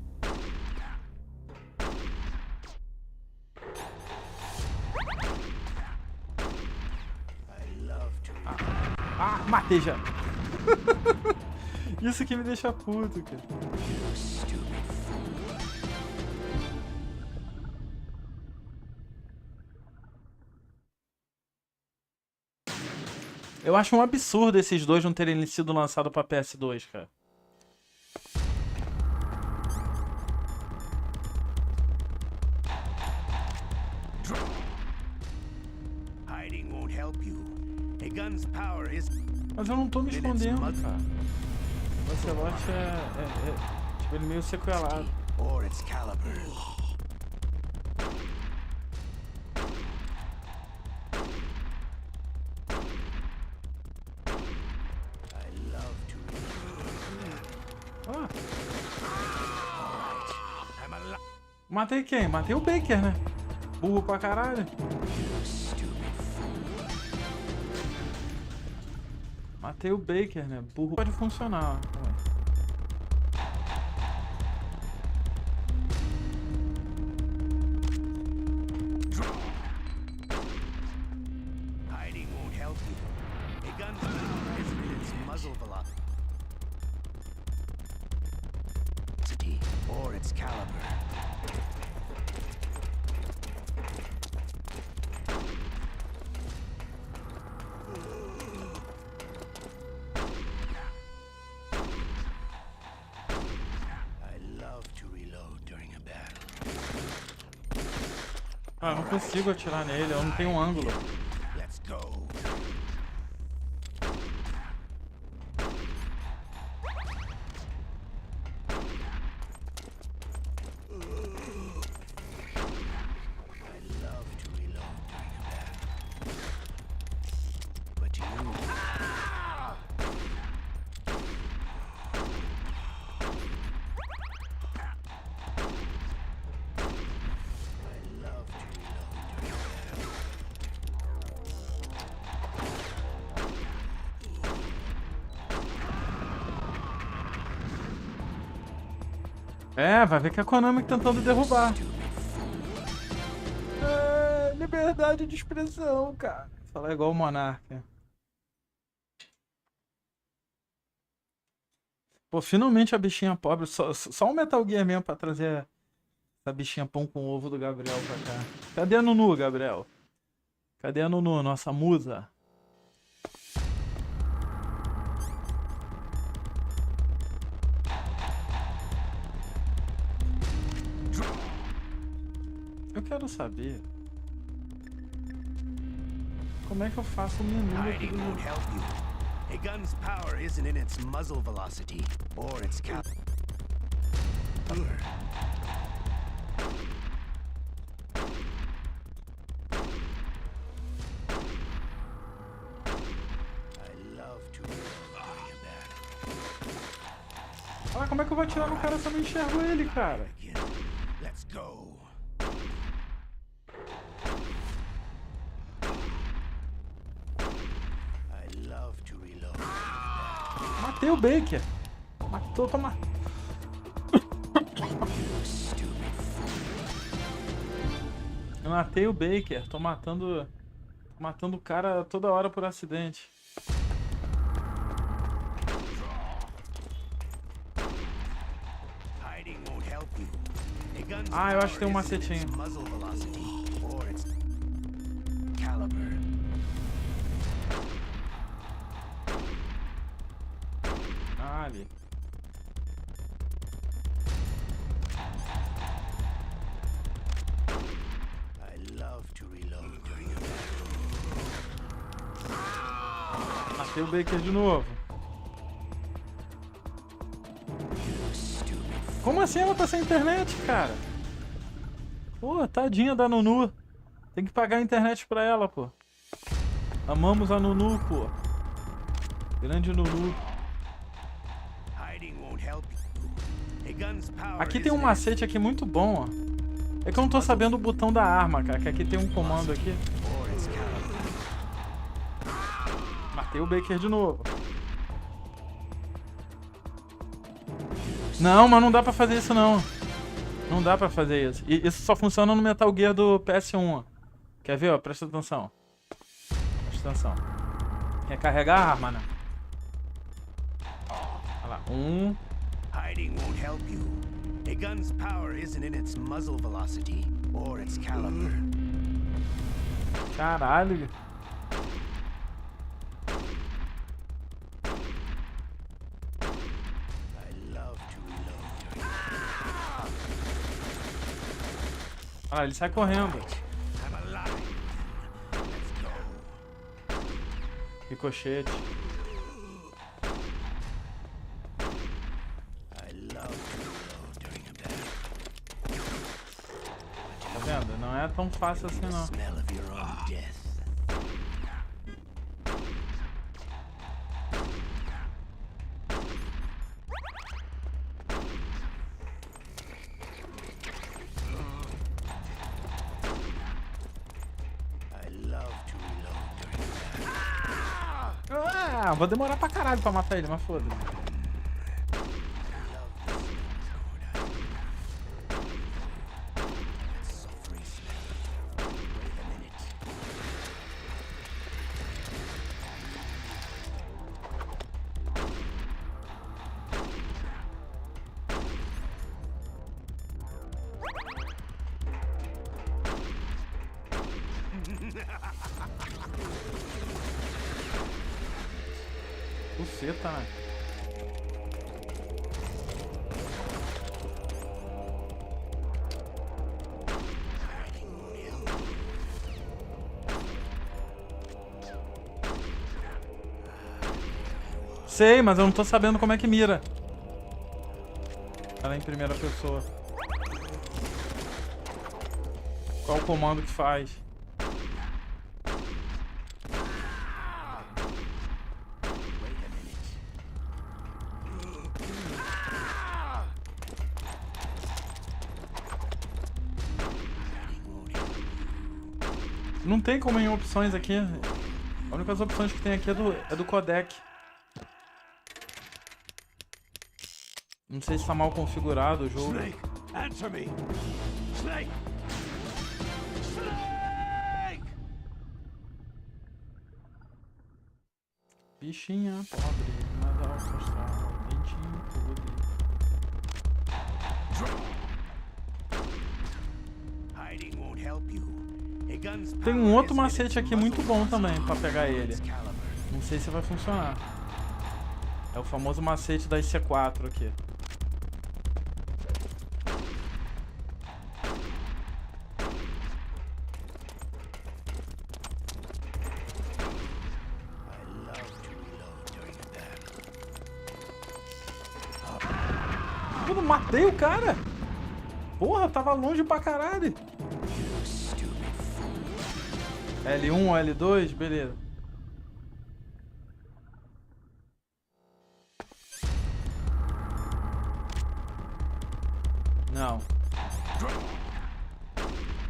Ah, matei já. Isso que me deixa puto, cara. Eu acho um absurdo esses dois não terem sido lançados pra PS2, cara. Hiding won't help you. A gun's power is. Mas eu não tô me escondendo, cara. O Ocelot tipo, ele meio sequelado. Or its caliber. Matei quem? Matei o Baker, né? Burro pra caralho. Matei o Baker, né? Burro pode funcionar. Hiding won't help you. A gun's power isn't in its muzzle velocity or its caliber. Ah, eu não consigo atirar nele, eu não tenho um ângulo. Let's go. É, vai ver que é a Konami tentando derrubar. É, liberdade de expressão, cara. Falar igual o Monarca. Pô, finalmente a bichinha pobre. Só um Metal Gear mesmo pra trazer essa bichinha pão com ovo do Gabriel pra cá. Cadê a Nunu, Gabriel? Cadê a Nunu, nossa musa? Eu quero saber como é que eu faço o menu aqui do jogo. A gun's power isn't in its muzzle velocity or its caliber. I love to Ah, como é que eu vou atirar no cara se eu não enxergo ele, cara? Let's go. Matei o Baker. Matou, toma. Eu matei o Baker. Tô matando o cara toda hora por acidente. Ah, eu acho que tem um macetinho. Ah, ali. Matei o Baker de novo. Como assim ela tá sem internet, cara? Pô, tadinha da Nunu. Tem que pagar a internet pra ela, pô. Amamos a Nunu, pô. Grande Nunu. Aqui tem um macete aqui muito bom, ó. É que eu não tô sabendo o botão da arma, cara. Que aqui tem um comando aqui. Matei o Baker de novo. Não, mas não dá pra fazer isso, não. Não dá pra fazer isso. E isso só funciona no Metal Gear do PS1, ó. Quer ver, ó? Presta atenção. Presta atenção. Quer carregar a arma, né? Olha lá. Hiding won't help you. A gun's power isn't in its muzzle velocity or its caliber. Caralho. Ah, ele sai correndo. Ricochete. Tá vendo? Não é tão fácil assim, não. Ah, vou demorar pra caralho pra matar ele, mas foda-se. Buceta, né? Sei, mas eu não tô sabendo como é que mira. Ela é em primeira pessoa. Qual o comando que faz? Não tem como em opções aqui. A única opções que tem aqui é do codec. Não sei se tá mal configurado o jogo. Snake, answer me. Snake. Bichinha pobre, nada ancestral, dentinho podre. Hiding won't help you. A gun's Tem um power outro is in macete its aqui muito muzzle bom também velocity pra pegar or ele. its caliber. Não sei se vai funcionar. É o famoso macete das C4 aqui. Eu não matei o cara! Porra, tava longe pra caralho! L1 ou L2? Beleza. Não.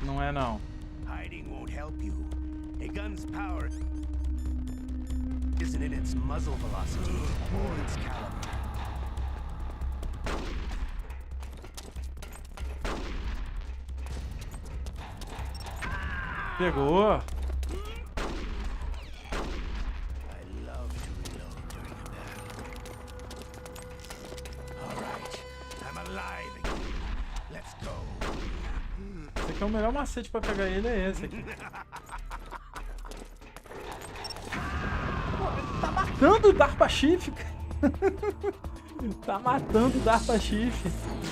Não é não. Hiding won't help you. A gun's power isn't in its muzzle velocity or its caliber. Pegou. Esse aqui é o melhor macete pra pegar ele, é esse aqui. Tá matando o Darpa Chief. Tá matando o Darpa Chief.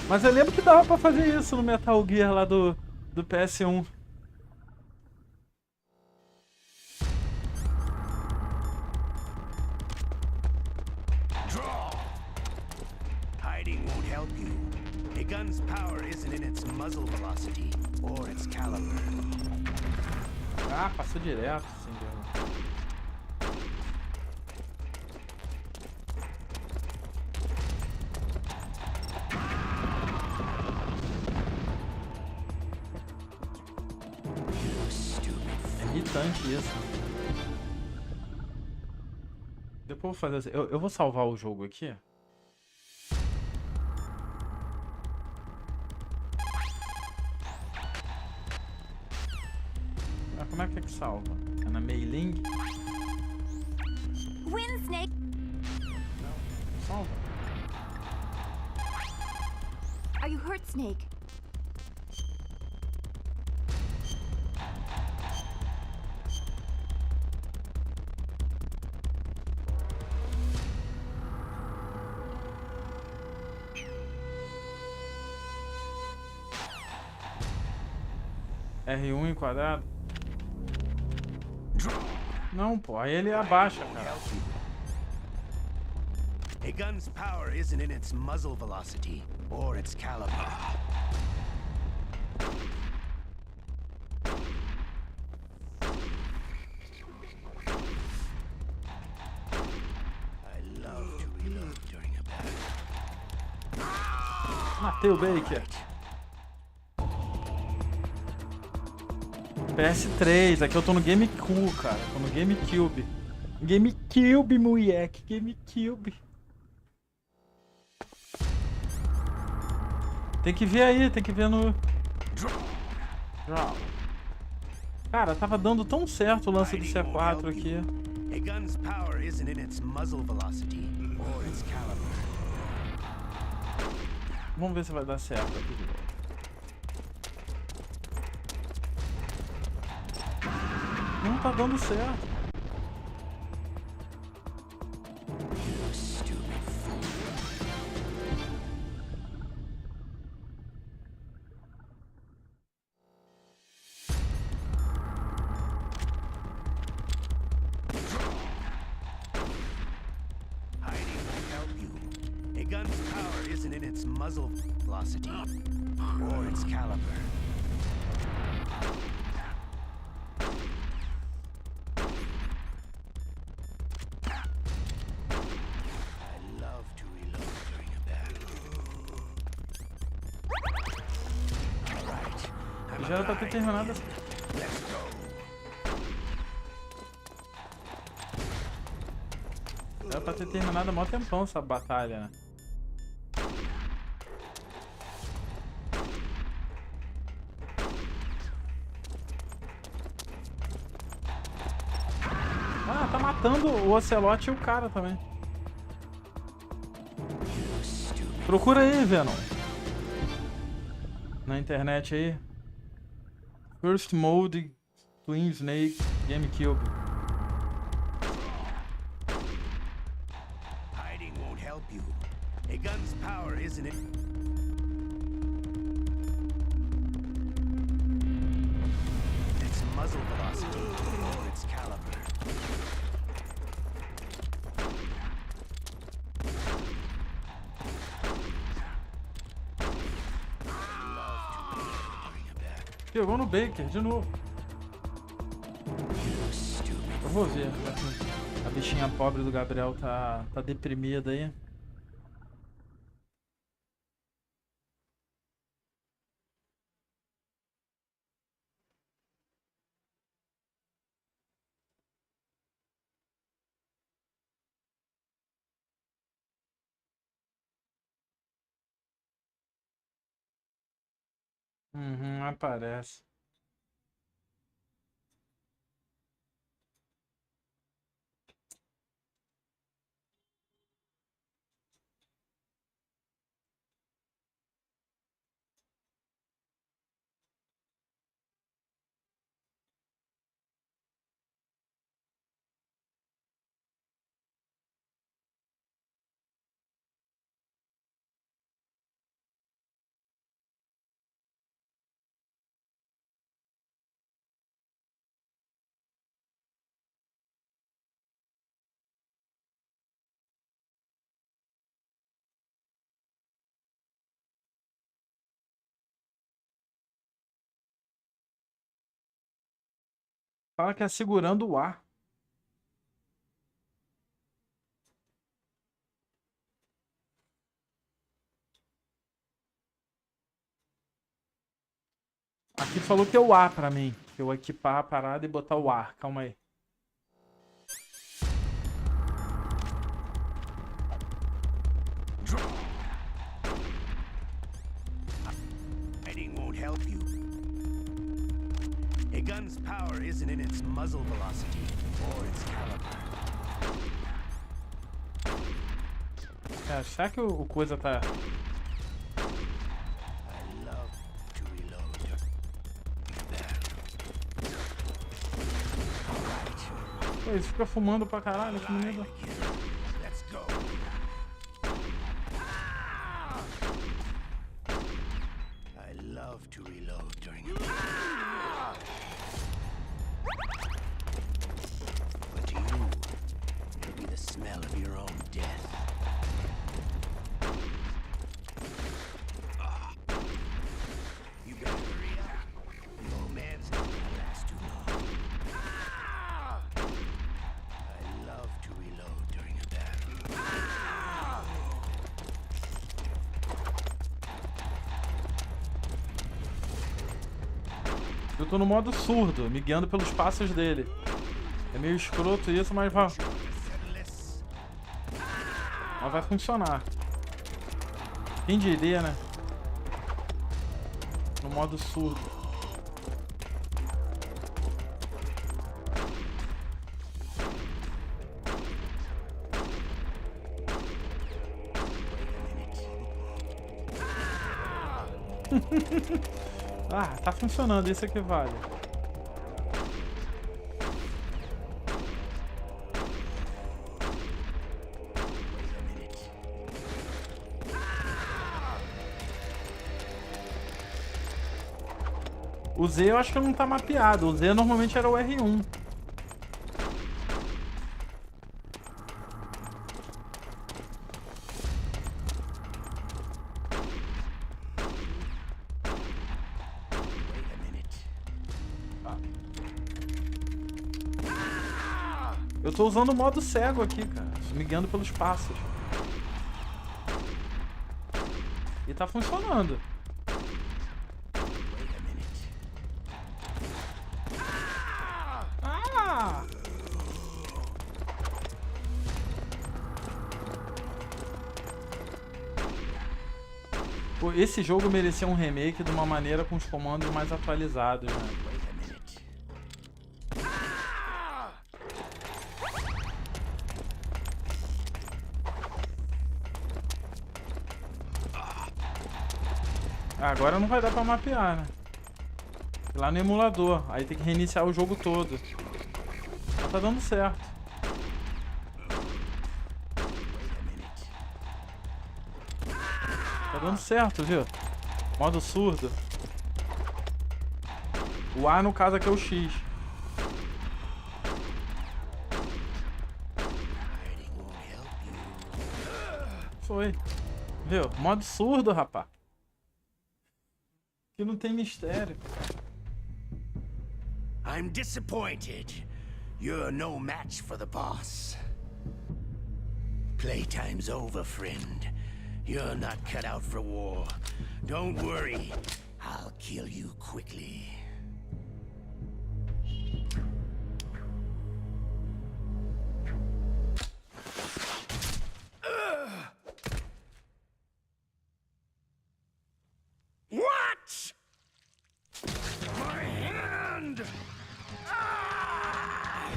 Mas eu lembro que dava pra fazer isso no Metal Gear lá do PS1. Hiding won't help you. A gun's power isn't in its muzzle velocity or its caliber. Ah, passou direto, sem erro. É irritante isso. Depois eu vou fazer assim. Eu vou salvar o jogo aqui. Como é que salva? É na mailing? Win, Snake! Não, salva. Are you hurt, Snake? R1 em quadrado? Não, pô, aí ele abaixa, cara. A gun's power isn't in its muzzle velocity or its caliber. I love to reload during a battle. Matei o Baker. PS3, aqui eu tô no GameCube, cara. Tô no GameCube. GameCube, moleque. GameCube. Tem que ver aí, tem que ver no... Draw. Cara, tava dando tão certo o lance do C4 aqui. A gun's power isn't in its muzzle velocity or its caliber. Vamos ver se vai dar certo aqui de novo. Não tá dando certo. Hiding won't help you. A gun's power isn't in its muzzle velocity or its caliber. Já era pra ter terminado. Era pra ter terminado há mó tempão essa batalha, né? matando o Ocelote e o cara também. Procura aí, Venom. Na internet aí. First Mode Twin Snake GameCube. Hiding won't help you. A gun's power, isn't it? Its muzzle velocity or its caliber. Pegou no Baker, de novo. Eu vou ver. A bichinha pobre do Gabriel tá deprimida aí. Aparece. Fala que é segurando o ar. Aqui falou que é o ar pra mim. Que eu equipar a parada e botar o ar. Calma aí. Hiding won't help you. A gun's power isn't in its muzzle velocity or its caliber. Será que o coisa tá... Pô, ele fica fumando pra caralho, esse menino. Let's go. I love to reload during But to you, it'll be the smell of your own death. You better hurry up. The old man's not gonna last too long. I love to reload during a battle. Eu tô no modo surdo, me guiando pelos passos dele. É meio escroto isso, mas vai funcionar. Quem diria, né? No modo surdo. Ah, tá funcionando, isso é que vale. O Z eu acho que não tá mapeado, o Z normalmente era o R1. Eu tô usando o modo cego aqui, cara. Me guiando pelos passos. E tá funcionando. Ah! Pô, esse jogo merecia um remake de uma maneira com os comandos mais atualizados, né? Agora não vai dar pra mapear, né? Lá no emulador. Aí tem que reiniciar o jogo todo. Mas tá dando certo. Tá dando certo, viu? Modo surdo. O A no caso aqui é o X. Foi. Viu? Modo surdo, rapá. Que não tem mistério. I'm disappointed. You're no match for the boss. Playtime's over, friend. You're not cut out for war. Don't worry. I'll kill you quickly. What? My hand! Ah!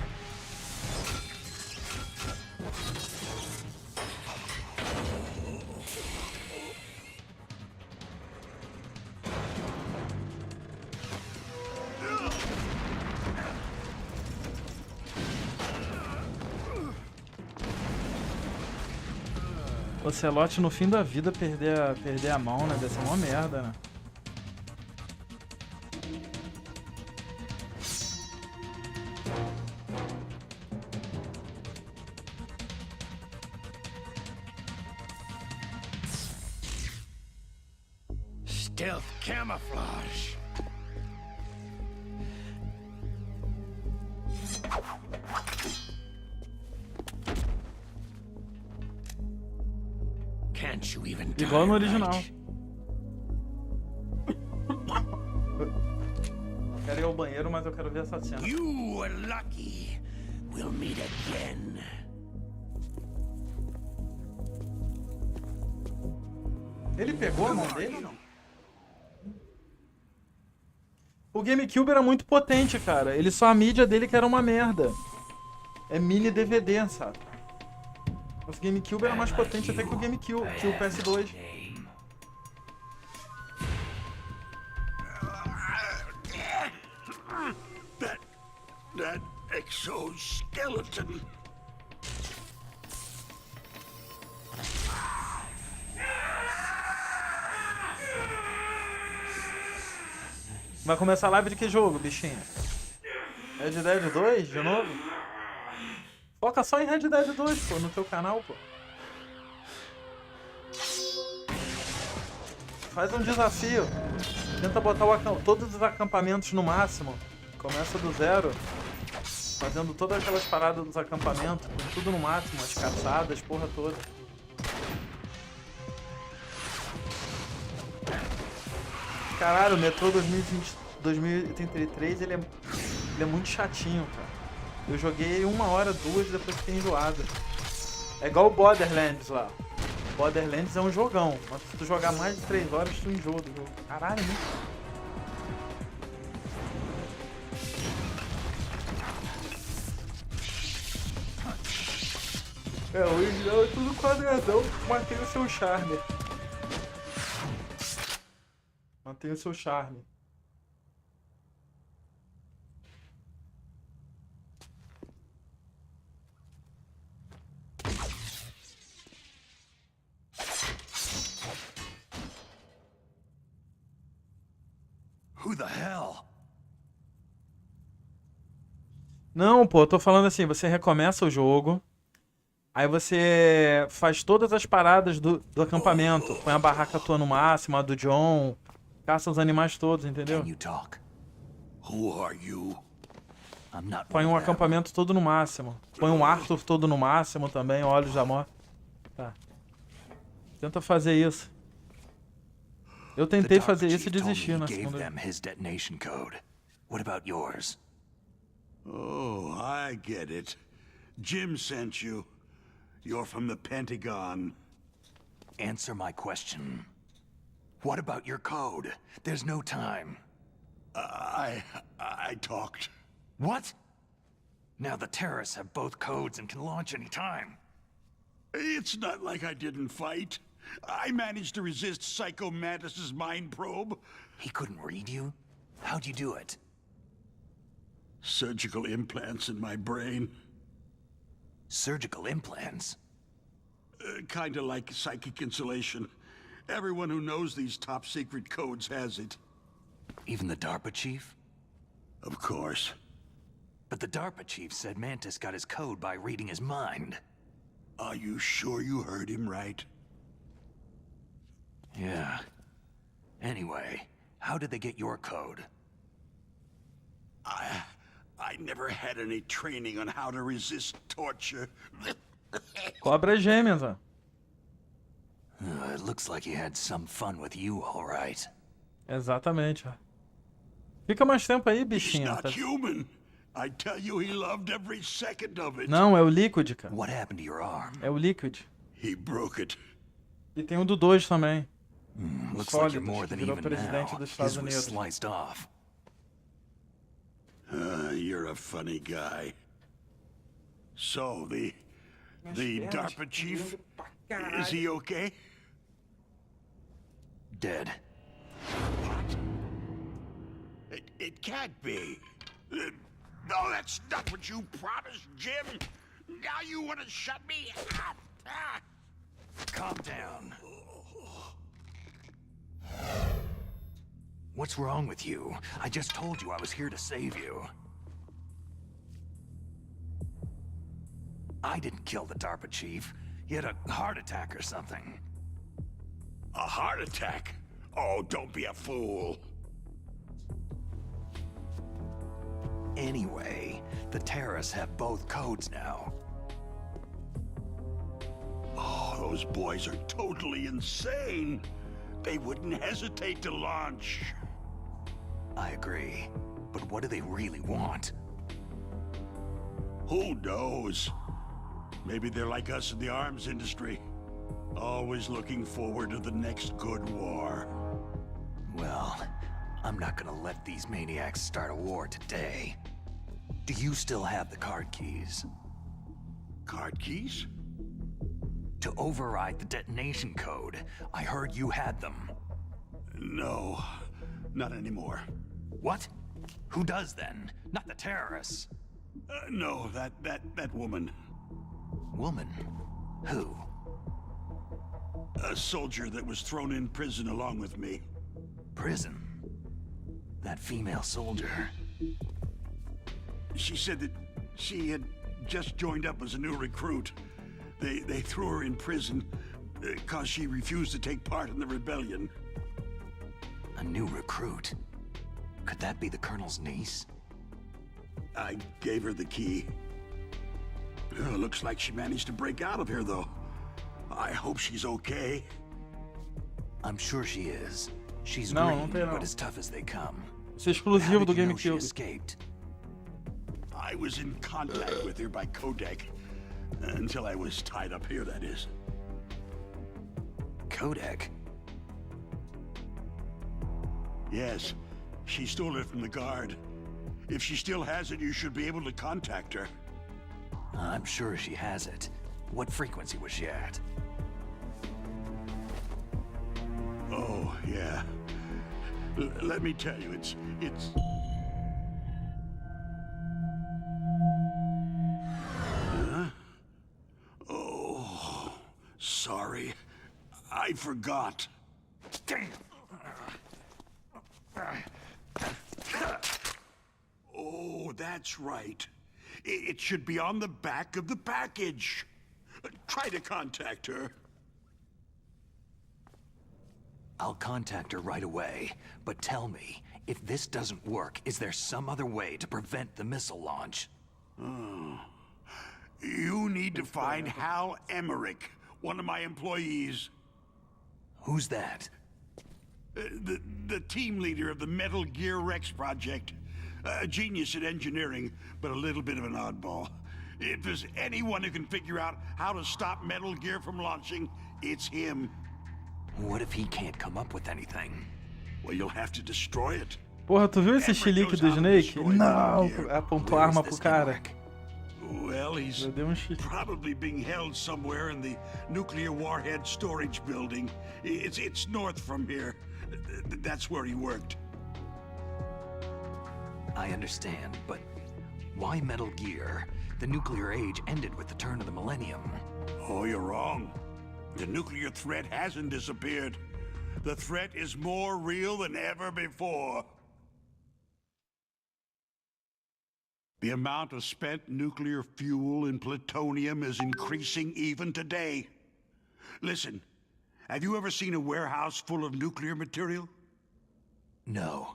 O Celote no fim da vida perder a mão, né? Deve ser uma merda, né? Stealth camouflage. Can't you even Igual no die original. right? Quero ir ao banheiro, mas eu quero ver essa cena. You were lucky. We'll meet again. Ele pegou a mão dele ou não? O GameCube era muito potente, cara. Ele só a mídia dele que era uma merda. É mini DVD, sabe? Mas o GameCube era mais potente até que o GameCube, que o PS2. That exoskeleton. Vai começar a live de que jogo, bichinho? Red Dead 2 de novo? Foca só em Red Dead 2, pô, no teu canal, pô. Faz um desafio. Tenta botar todos os acampamentos no máximo. Começa do zero. Fazendo todas aquelas paradas dos acampamentos. Com tudo no máximo. As caçadas, porra toda. Caralho, o Metrô 2033, ele é muito chatinho, cara. Eu joguei 1 hora, 2 e depois fiquei enjoado. É igual o Borderlands lá. Borderlands é um jogão, mas se tu jogar mais de 3 horas, tu enjoa do jogo. Caralho, né? É, o original é tudo quadradão, mantém o seu charme. Mantém o seu charme. Who the hell? Não, pô, eu tô falando assim, você recomeça o jogo, aí você faz todas as paradas do acampamento, põe a barraca tua no máximo, a do John, caça os animais todos, entendeu? Can you talk? Who are you? I'm not Põe um acampamento todo no máximo, põe um Arthur todo no máximo também, Olhos da Morte. Tá. Tenta fazer isso. Eu tentei fazer isso e desisti na segunda. His detonation code. What about yours? Oh, I get it. Jim sent you. You're from the Pentagon. Answer my question. What about your code? There's no time. I talked. What? Now the terrorists have both codes and can launch any time. It's not like I didn't fight. I managed to resist Psycho Mantis's mind probe. He couldn't read you? How'd you do it? Surgical implants in my brain. Surgical implants? Kinda like psychic insulation. Everyone who knows these top-secret codes has it. Even the DARPA chief? Of course. But the DARPA chief said Mantis got his code by reading his mind. Are you sure you heard him right? Yeah. Anyway, how did they get your code? I never had any training on how to resist torture. Cobras gêmeas, ó. It looks like he had some fun with you, all right. Exatamente, ó. Fica mais tempo aí, He's bichinho. not Tá? human. I tell you, he loved every second of it. Não, é o Liquid, cara. What happened to your arm? É o Liquid. He broke it. E tem o do 2 também. Looks like you're Sólidos, more que than virou even presidente now. dos Estados His was Unidos. sliced off. You're a funny guy. So, the DARPA chief, is he okay? Dead. What? It can't be. No, that's not what you promised, Jim. Now you want to shut me up. Calm down. What's wrong with you? I just told you I was here to save you. I didn't kill the DARPA chief. He had a heart attack or something. A heart attack? Oh, don't be a fool. Anyway, the terrorists have both codes now. Oh, those boys are totally insane. They wouldn't hesitate to launch. I agree. But what do they really want? Who knows? Maybe they're like us in the arms industry. Always looking forward to the next good war. Well, I'm not gonna let these maniacs start a war today. Do you still have the card keys? Card keys? To override the detonation code. I heard you had them. No, not anymore. What? Who does then? Not the terrorists. No, that woman. Woman? Who? A soldier that was thrown in prison along with me. Prison? That female soldier? She said that she had just joined up as a new recruit. They threw her in prison because she refused to take part in the rebellion. A new recruit? Could that be the Colonel's niece? I gave her the key. Looks like she managed to break out of here, though. I hope she's okay. I'm sure she is. She's Não, green, não tem but não. as tough as they come. Isso é exclusivo How do did you know she GameCube. escaped? I was in contact with her by codec. Until I was tied up here, that is. Codec? Yes, she stole it from the guard. If she still has it, you should be able to contact her. I'm sure she has it. What frequency was she at? Oh, yeah. Let me tell you, it's... Huh? Oh, sorry. I forgot. Damn! Oh, that's right. It should be on the back of the package. Try to contact her. I'll contact her right away, but tell me, if this doesn't work, is there some other way to prevent the missile launch? Oh. You need to find Hal Emmerich, one of my employees. Who's that? The team leader of the Metal Gear Rex project. A genius at engineering, but a little bit of an oddball. If there's anyone who can figure out how to stop Metal Gear from launching, it's him. What if he can't come up with anything? Well, you'll have to destroy it. Porra, tu viu esse chilique do Snake? Não, apontou a arma pro cara. Well, he's Eu dei um xixi. probably being held somewhere in the nuclear warhead storage building. It's north from here. That's where he worked. I understand, but why Metal Gear? The nuclear age ended with the turn of the millennium. Oh, you're wrong. The nuclear threat hasn't disappeared. The threat is more real than ever before. The amount of spent nuclear fuel and plutonium is increasing even today. Listen, have you ever seen a warehouse full of nuclear material? No.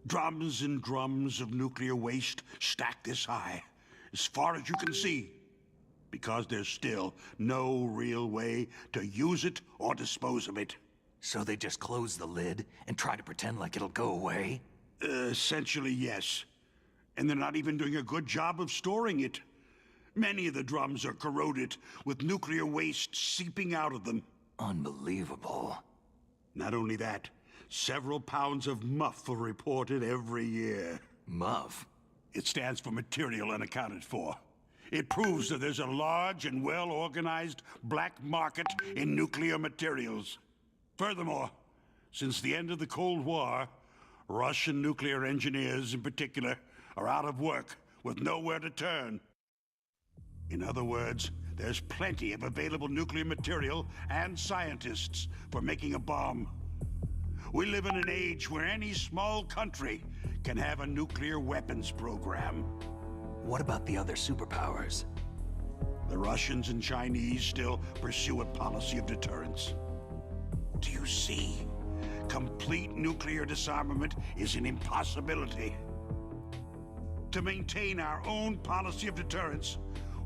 Drums and drums of nuclear waste stacked this high, as far as you can see, because there's still no real way to use it or dispose of it. So they just close the lid and try to pretend like it'll go away? Essentially, yes. And they're not even doing a good job of storing it. Many of the drums are corroded, with nuclear waste seeping out of them. Unbelievable. Not only that, several pounds of MUF are reported every year. MUF? It stands for Material Unaccounted For. It proves that there's a large and well-organized black market in nuclear materials. Furthermore, since the end of the Cold War, Russian nuclear engineers in particular are out of work with nowhere to turn. In other words, there's plenty of available nuclear material and scientists for making a bomb. We live in an age where any small country can have a nuclear weapons program. What about the other superpowers? The Russians and Chinese still pursue a policy of deterrence. Do you see? Complete nuclear disarmament is an impossibility. To maintain our own policy of deterrence,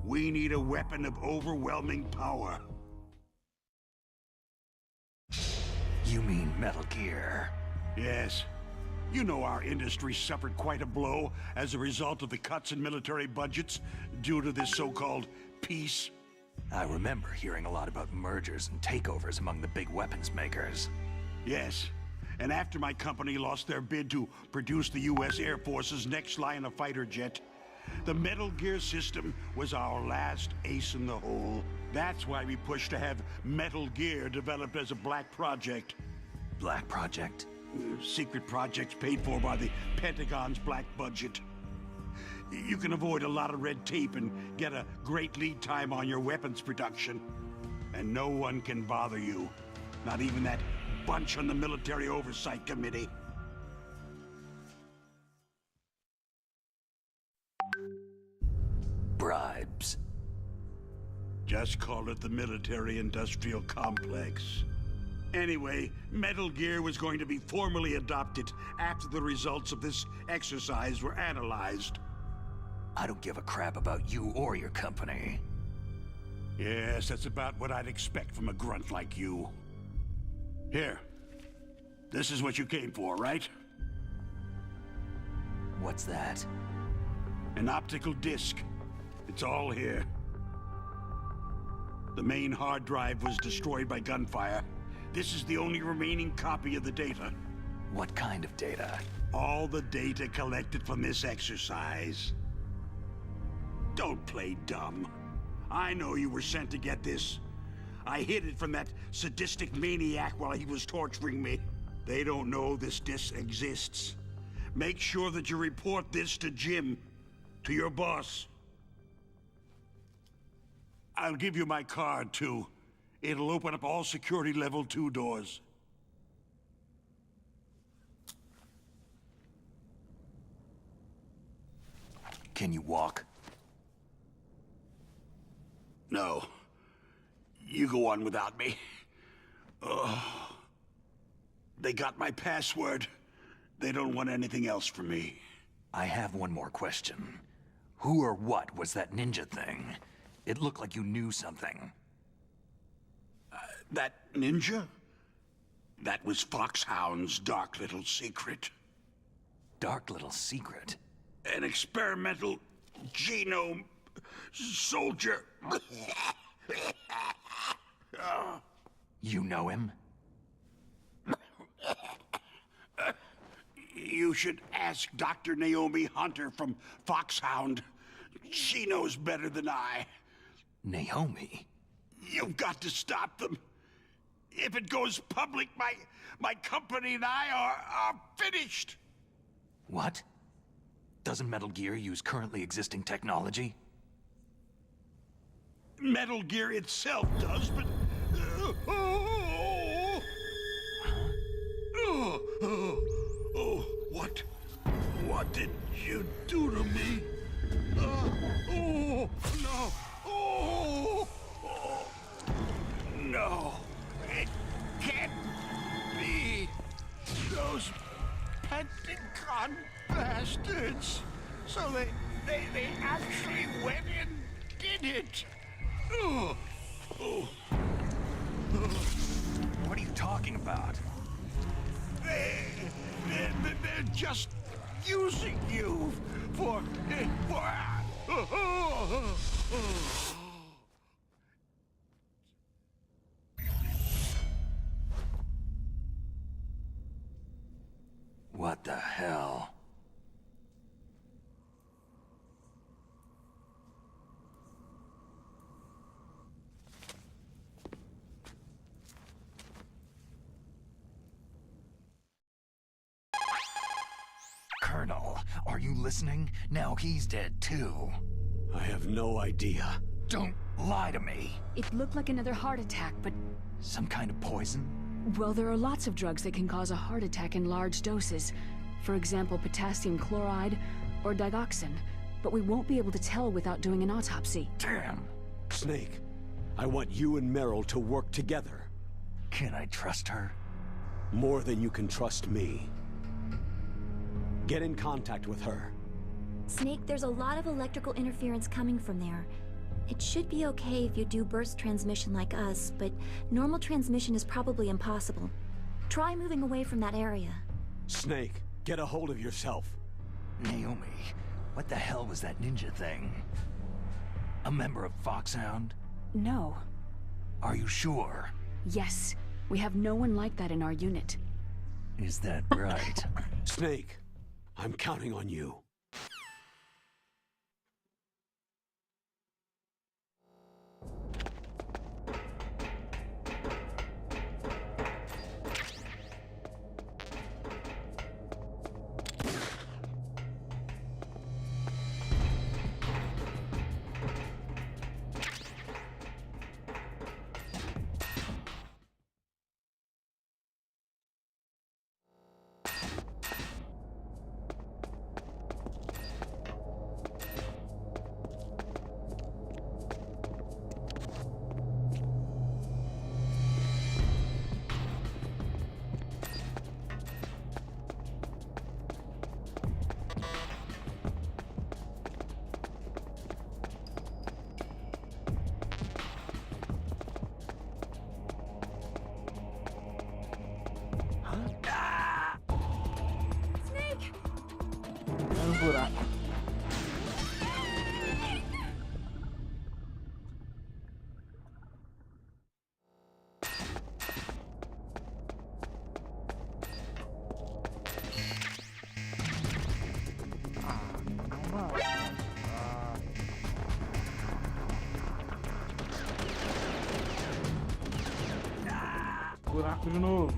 we need a weapon of overwhelming power. You mean Metal Gear? Yes. You know our industry suffered quite a blow as a result of the cuts in military budgets due to this so-called peace. I remember hearing a lot about mergers and takeovers among the big weapons makers. Yes. And after my company lost their bid to produce the U.S. Air Force's next line of fighter jet, the Metal Gear system was our last ace in the hole. That's why we pushed to have Metal Gear developed as a black project. Black project? Secret projects paid for by the Pentagon's black budget. You can avoid a lot of red tape and get a great lead time on your weapons production. And no one can bother you. Not even that bunch on the Military Oversight Committee. Bribes. Just call it the military-industrial complex. Anyway, Metal Gear was going to be formally adopted after the results of this exercise were analyzed. I don't give a crap about you or your company. Yes, that's about what I'd expect from a grunt like you. Here. This is what you came for, right? What's that? An optical disc. It's all here. The main hard drive was destroyed by gunfire. This is the only remaining copy of the data. What kind of data? All the data collected from this exercise. Don't play dumb. I know you were sent to get this. I hid it from that sadistic maniac while he was torturing me. They don't know this disc exists. Make sure that you report this to Jim, to your boss. I'll give you my card, too. It'll open up all security level 2 doors. Can you walk? No. You go on without me. They got my password. They don't want anything else from me. I have one more question. Who or what was that ninja thing? It looked like you knew something. That ninja? That was Foxhound's dark little secret. Dark little secret? An experimental genome soldier. You know him? You should ask Dr. Naomi Hunter from Foxhound. She knows better than I. Naomi? You've got to stop them. If it goes public, my company and I are finished. What? Doesn't Metal Gear use currently existing technology? Metal Gear itself does, but... What? What did you do to me? No! No! It can't be! Those Pentagon bastards! So they actually went and did it! What are you talking about? They're just using you for... What the hell? Colonel, are you listening? Now he's dead too. I have no idea. Don't lie to me. It looked like another heart attack, but... Some kind of poison? Well, there are lots of drugs that can cause a heart attack in large doses. For example, potassium chloride or digoxin. But we won't be able to tell without doing an autopsy. Damn! Snake, I want you and Meryl to work together. Can I trust her? More than you can trust me. Get in contact with her. Snake, there's a lot of electrical interference coming from there. It should be okay if you do burst transmission like us, but normal transmission is probably impossible. Try moving away from that area. Snake, get a hold of yourself. Naomi, what the hell was that ninja thing? A member of Foxhound? No. Are you sure? Yes. We have no one like that in our unit. Is that right? Snake, I'm counting on you. Buraco. Buraco de novo.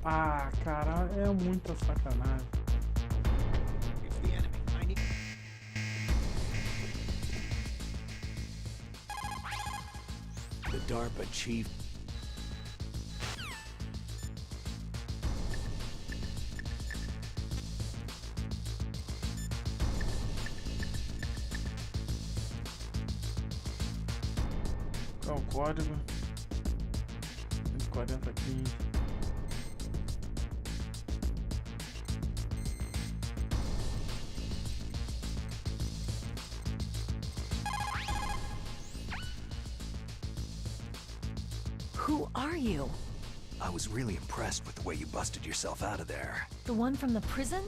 Ah, cara, é muita sacanagem. The DARPA chief. Qual é o código? 14015. Who are you? I was really impressed with the way you busted yourself out of there. The one from the prison?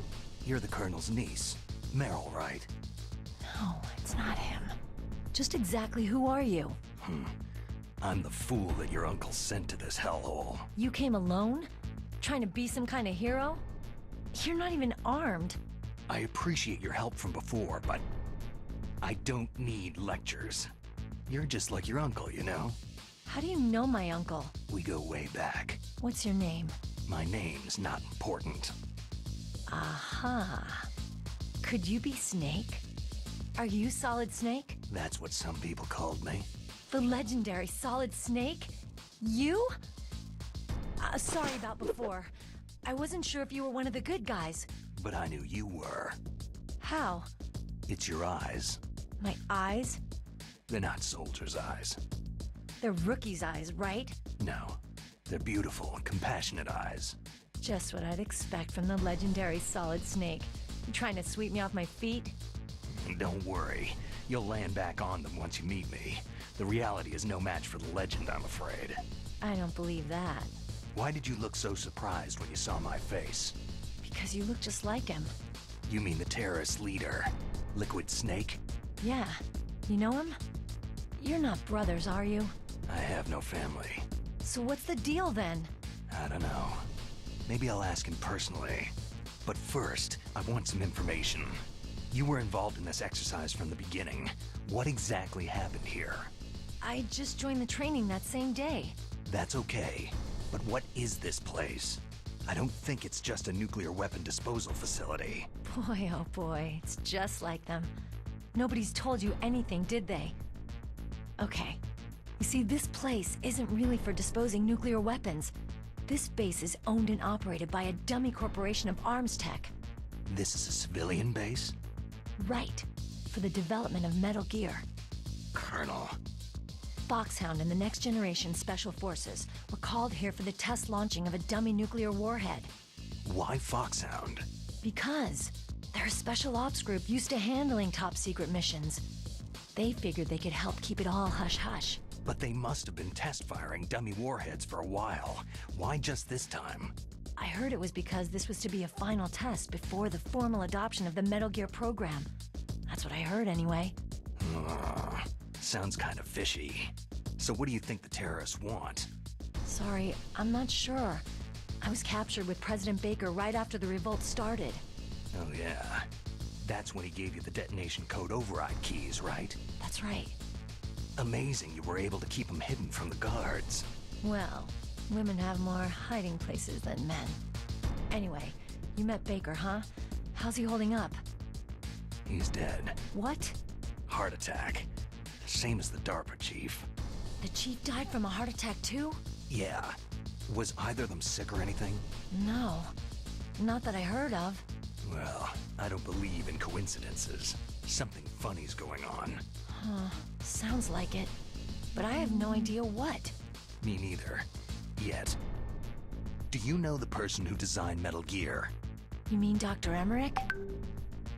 You're the Colonel's niece. Meryl, right? No, it's not him. Just exactly who are you? I'm the fool that your uncle sent to this hellhole. You came alone? Trying to be some kind of hero? You're not even armed. I appreciate your help from before, but I don't need lectures. You're just like your uncle, you know? How do you know my uncle? We go way back. What's your name? My name's not important. Aha. Could you be Snake? Are you Solid Snake? That's what some people called me. The legendary Solid Snake? You? Sorry about before. I wasn't sure if you were one of the good guys. But I knew you were. How? It's your eyes. My eyes? They're not soldiers' eyes. They're rookies' eyes, right? No. They're beautiful, compassionate eyes. Just what I'd expect from the legendary Solid Snake. You trying to sweep me off my feet? Don't worry. You'll land back on them once you meet me. The reality is no match for the legend, I'm afraid. I don't believe that. Why did you look so surprised when you saw my face? Because you look just like him. You mean the terrorist leader, Liquid Snake? Yeah. You know him? You're not brothers, are you? I have no family. So what's the deal then? I don't know. Maybe I'll ask him personally. But first, I want some information. You were involved in this exercise from the beginning. What exactly happened here? I just joined the training that same day. That's okay. But what is this place? I don't think it's just a nuclear weapon disposal facility. Boy, oh boy, it's just like them. Nobody's told you anything, did they? Okay. You see, this place isn't really for disposing nuclear weapons. This base is owned and operated by a dummy corporation of arms tech. This is a civilian base? Right. For the development of Metal Gear. Colonel. Foxhound and the Next Generation Special Forces were called here for the test launching of a dummy nuclear warhead. Why Foxhound? Because they're a special ops group used to handling top-secret missions. They figured they could help keep it all hush-hush. But they must have been test-firing dummy warheads for a while. Why just this time? I heard it was because this was to be a final test before the formal adoption of the Metal Gear program. That's what I heard anyway. Sounds kind of fishy. So what do you think the terrorists want? Sorry, I'm not sure. I was captured with President Baker right after the revolt started. Oh yeah. That's when he gave you the detonation code override keys, right? That's right. Amazing you were able to keep them hidden from the guards. Well, women have more hiding places than men. Anyway, you met Baker, huh? How's he holding up? He's dead. What? Heart attack. Same as the DARPA chief. The chief died from a heart attack too? Yeah. Was either of them sick or anything? No. Not that I heard of. Well, I don't believe in coincidences. Something funny's going on. Huh. Sounds like it. But I have no idea what. Me neither. Yet. Do you know the person who designed Metal Gear? You mean Dr. Emmerich?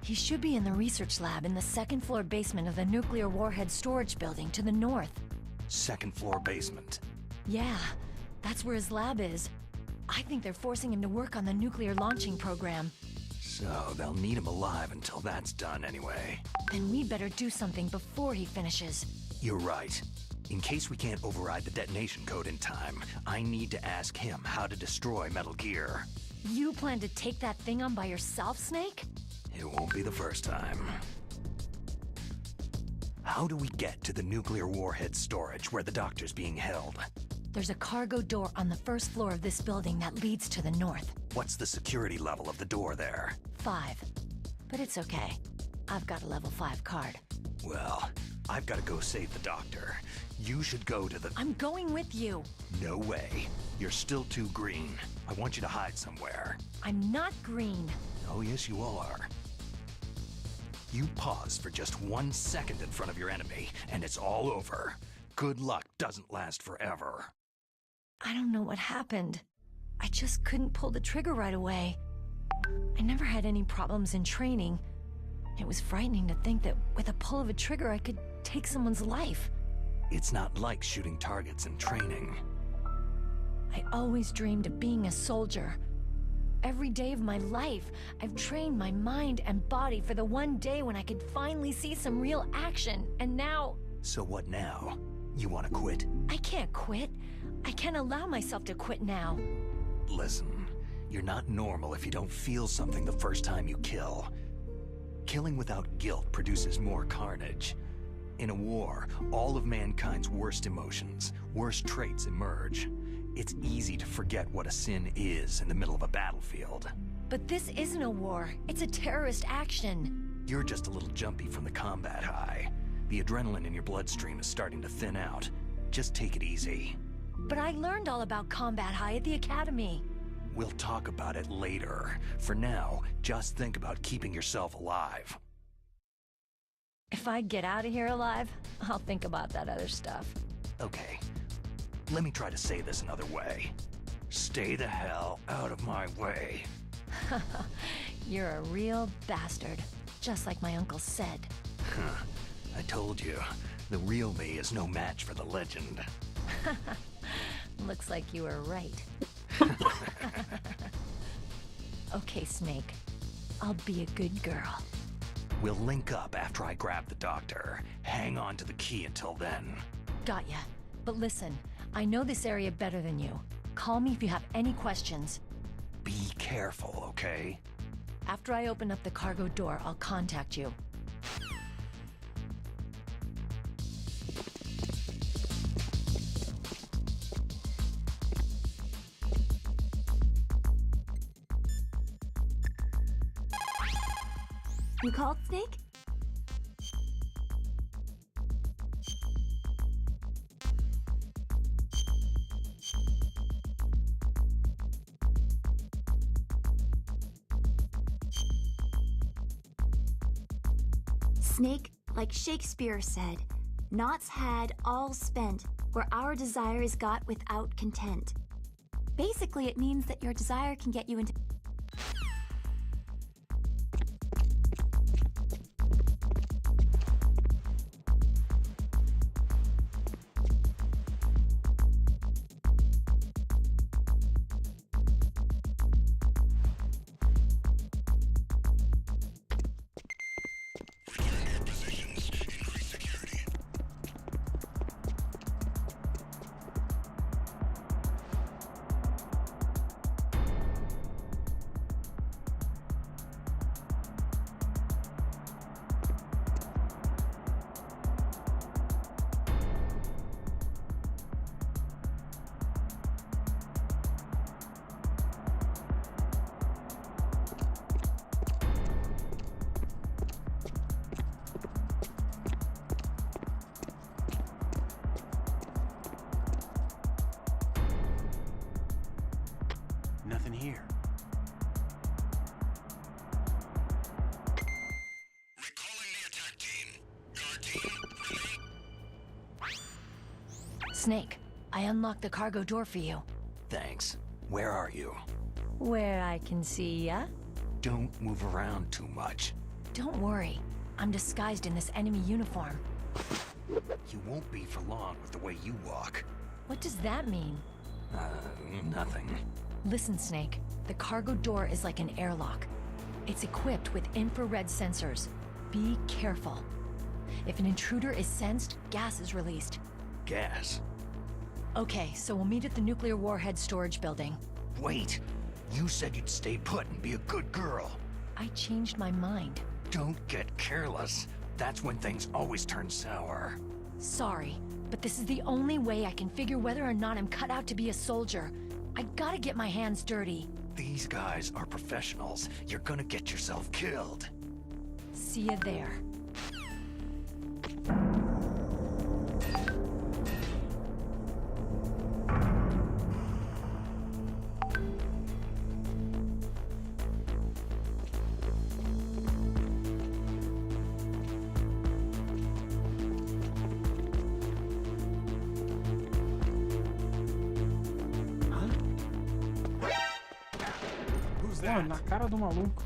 He should be in the research lab in the second-floor basement of the nuclear warhead storage building to the north. Second-floor basement? Yeah, that's where his lab is. I think they're forcing him to work on the nuclear launching program. So they'll need him alive until that's done anyway. Then we'd better do something before he finishes. You're right. In case we can't override the detonation code in time, I need to ask him how to destroy Metal Gear. You plan to take that thing on by yourself, Snake? It won't be the first time. How do we get to the nuclear warhead storage where the doctor's being held? There's a cargo door on the first floor of this building that leads to the north. What's the security level of the door there? 5. But it's okay. I've got a level 5 card. Well, I've got to go save the doctor. You should go to the... I'm going with you. No way. You're still too green. I want you to hide somewhere. I'm not green. Oh, yes, you are. You pause for just 1 second in front of your enemy, and it's all over. good luck doesn't last forever. I don't know what happened. I just couldn't pull the trigger right away. I never had any problems in training. It was frightening to think that with a pull of a trigger I could take someone's life. It's not like shooting targets in training. I always dreamed of being a soldier. Every day of my life, I've trained my mind and body for the one day when I could finally see some real action, and now... So what now? You want to quit? I can't quit. I can't allow myself to quit now. Listen, you're not normal if you don't feel something the first time you kill. Killing without guilt produces more carnage. In a war, all of mankind's worst emotions, worst traits emerge. It's easy to forget what a sin is in the middle of a battlefield. But this isn't a war. It's a terrorist action. You're just a little jumpy from the combat high. The adrenaline in your bloodstream is starting to thin out. Just take it easy. But I learned all about combat high at the academy. We'll talk about it later. For now, just think about keeping yourself alive. If I get out of here alive, I'll think about that other stuff. Okay. Let me try to say this another way. Stay the hell out of my way. You're a real bastard, just like my uncle said. I told you, the real me is no match for the legend. Looks like you were right. Okay, Snake. I'll be a good girl. We'll link up after I grab the doctor. Hang on to the key until then. Got ya. But listen, I know this area better than you. Call me if you have any questions. Be careful, okay? After I open up the cargo door, I'll contact you. You called, Snake? Snake, like Shakespeare said, naught's had, all spent, where our desire is got without content. Basically, it means that your desire can get you into... Nothing here. Recalling the attack team. Guard team, ready? Snake, I unlocked the cargo door for you. Thanks. Where are you? Where I can see ya? Don't move around too much. Don't worry. I'm disguised in this enemy uniform. You won't be for long with the way you walk. What does that mean? Nothing. Listen, Snake. The cargo door is like an airlock. It's equipped with infrared sensors. Be careful. If an intruder is sensed, gas is released. Gas? Okay, so we'll meet at the nuclear warhead storage building. Wait! You said you'd stay put and be a good girl. I changed my mind. Don't get careless. That's when things always turn sour. Sorry, but this is the only way I can figure whether or not I'm cut out to be a soldier. I gotta get my hands dirty. These guys are professionals. You're gonna get yourself killed. See you there. Pô, na cara do maluco.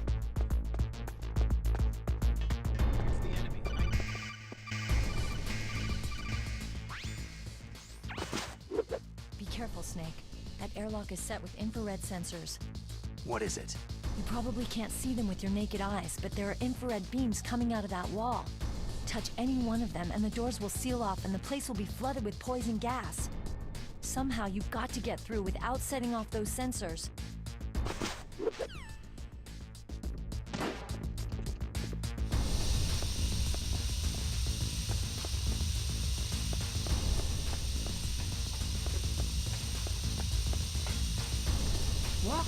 Be careful, Snake. That airlock is set with infrared sensors. What is it? You probably can't see them with your naked eyes, but there are infrared beams coming out of that wall. Touch any one of them and the doors will seal off and the place will be flooded with poison gas. Somehow you've got to get through without setting off those sensors. What?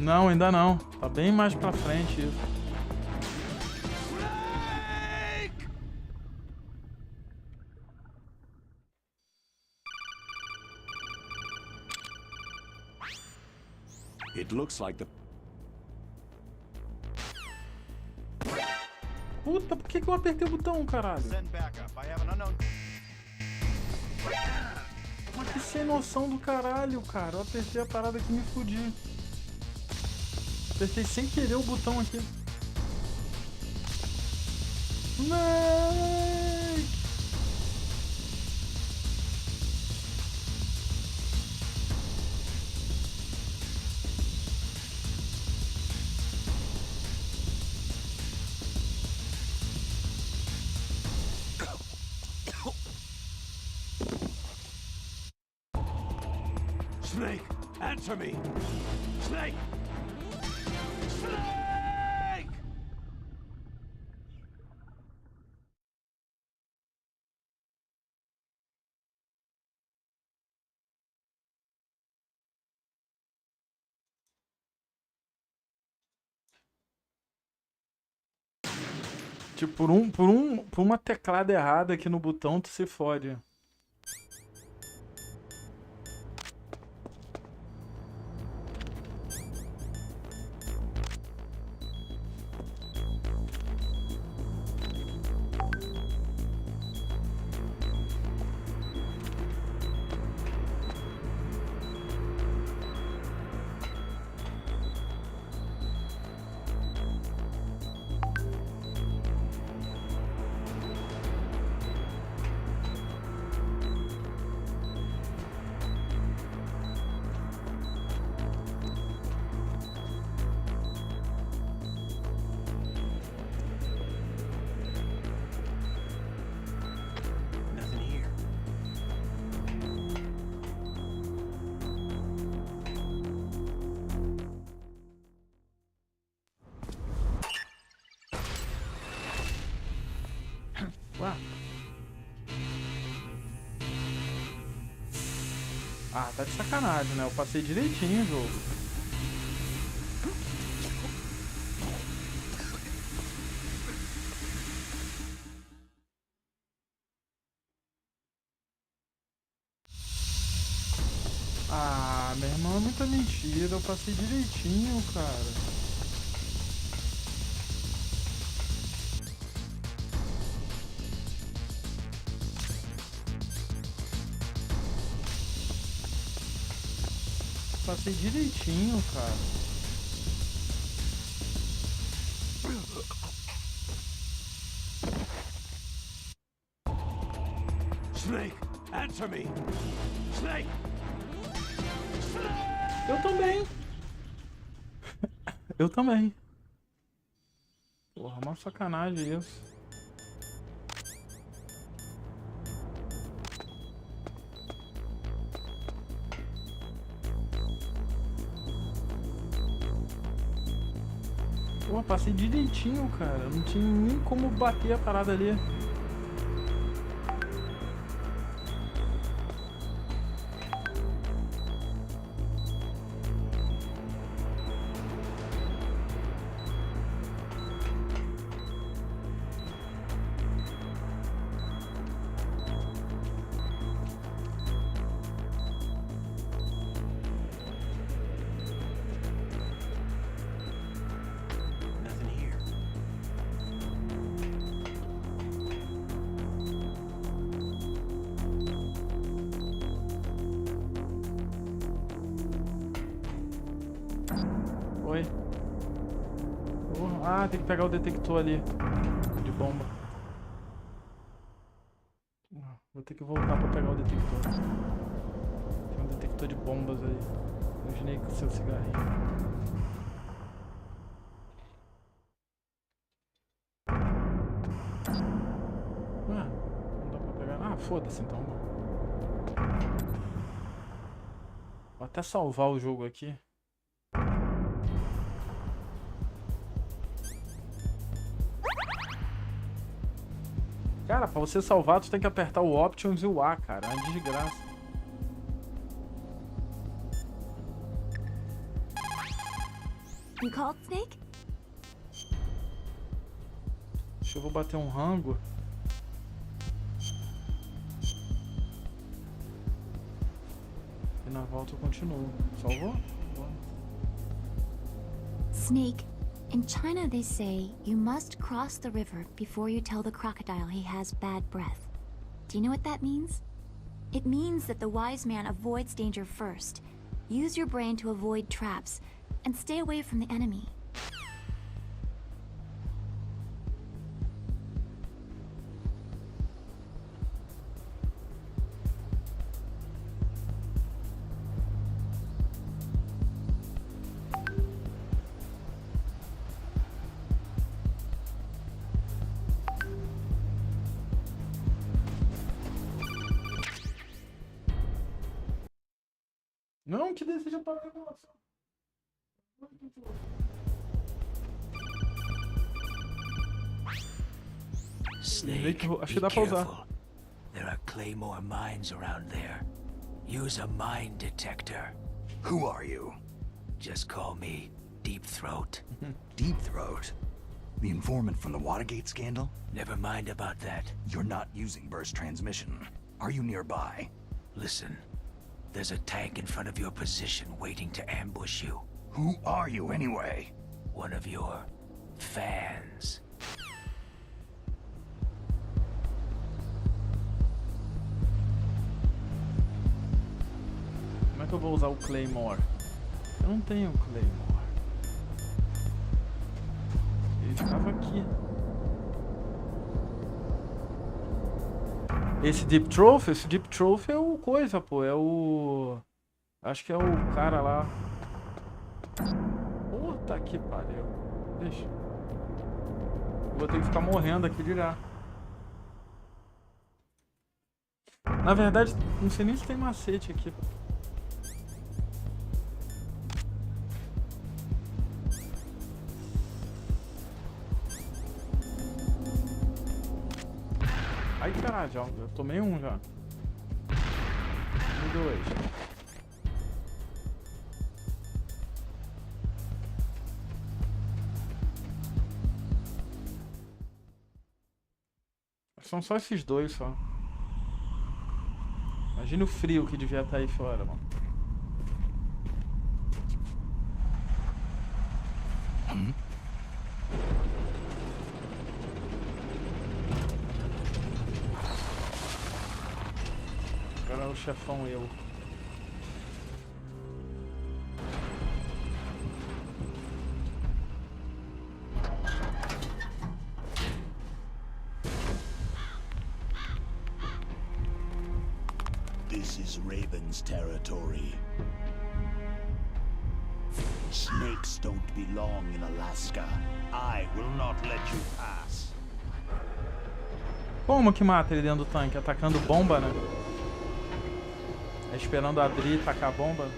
Não, ainda não. Tá bem mais pra frente isso. It looks like the... Puta, por que eu apertei o botão, caralho? Mas que sem noção do caralho, cara. Eu apertei a parada que me fudi. Apertei sem querer o botão aqui. Não! Snake, answer me! Snake! Snake! Tipo, por uma teclada errada aqui no botão, tu se fode. Ué. Ah, tá de sacanagem, né? Eu passei direitinho o jogo. Ah, meu irmão, é muita mentira. Eu passei direitinho, cara. Passei direitinho, cara. Snake, answer me! Snake! Eu também. Eu também. Porra, uma sacanagem isso. Pô, passei direitinho, cara. Não tinha nem como bater a parada ali. Ah, tem que pegar o detector ali de bomba. Vou ter que voltar pra pegar o detector. Tem um detector de bombas aí. Imaginei com o seu cigarrinho. Não dá pra pegar. Ah, foda-se então. Vou até salvar o jogo aqui. Cara, pra você salvar, tu tem que apertar o Options e o A, cara. É uma desgraça. You called, Snake? Acho que eu vou bater um rango. E na volta eu continuo. Salvou? Snake, in China they say you must cross the river before you tell the crocodile he has bad breath. Do you know what that means? It means that the wise man avoids danger first. Use your brain to avoid traps, and stay away from the enemy. Não, que deseja para a regulação. Snake, acho que be dá pra usar. careful. There are Claymore mines around there. Use a mine detector. Who are you? Just call me Deep Throat. Deep Throat? The informant from the Watergate scandal? Never mind about that. You're not using burst transmission. Are you nearby? Listen, there's a tank in front of your position waiting to ambush you. Who are you anyway? One of your fans. Como é que eu vou usar o Claymore? Eu não tenho Claymore. Ele ficava aqui. Esse Deep Trophy é o coisa, pô. É o... Acho que é o cara lá. Puta que pariu. Deixa. Eu vou ter que ficar morrendo aqui direto. Na verdade, não sei nem se tem macete aqui. Ai, caralho, já, eu tomei um já. E dois. São só esses dois só. Imagina o frio que devia estar aí fora, mano. Agora é o chefão eu. This is Raven's territory. Snakes don't belong in Alaska. I will not let you pass. Como que mata ele dentro do tanque? Atacando bomba, né? É esperando abrir e tacar a bomba.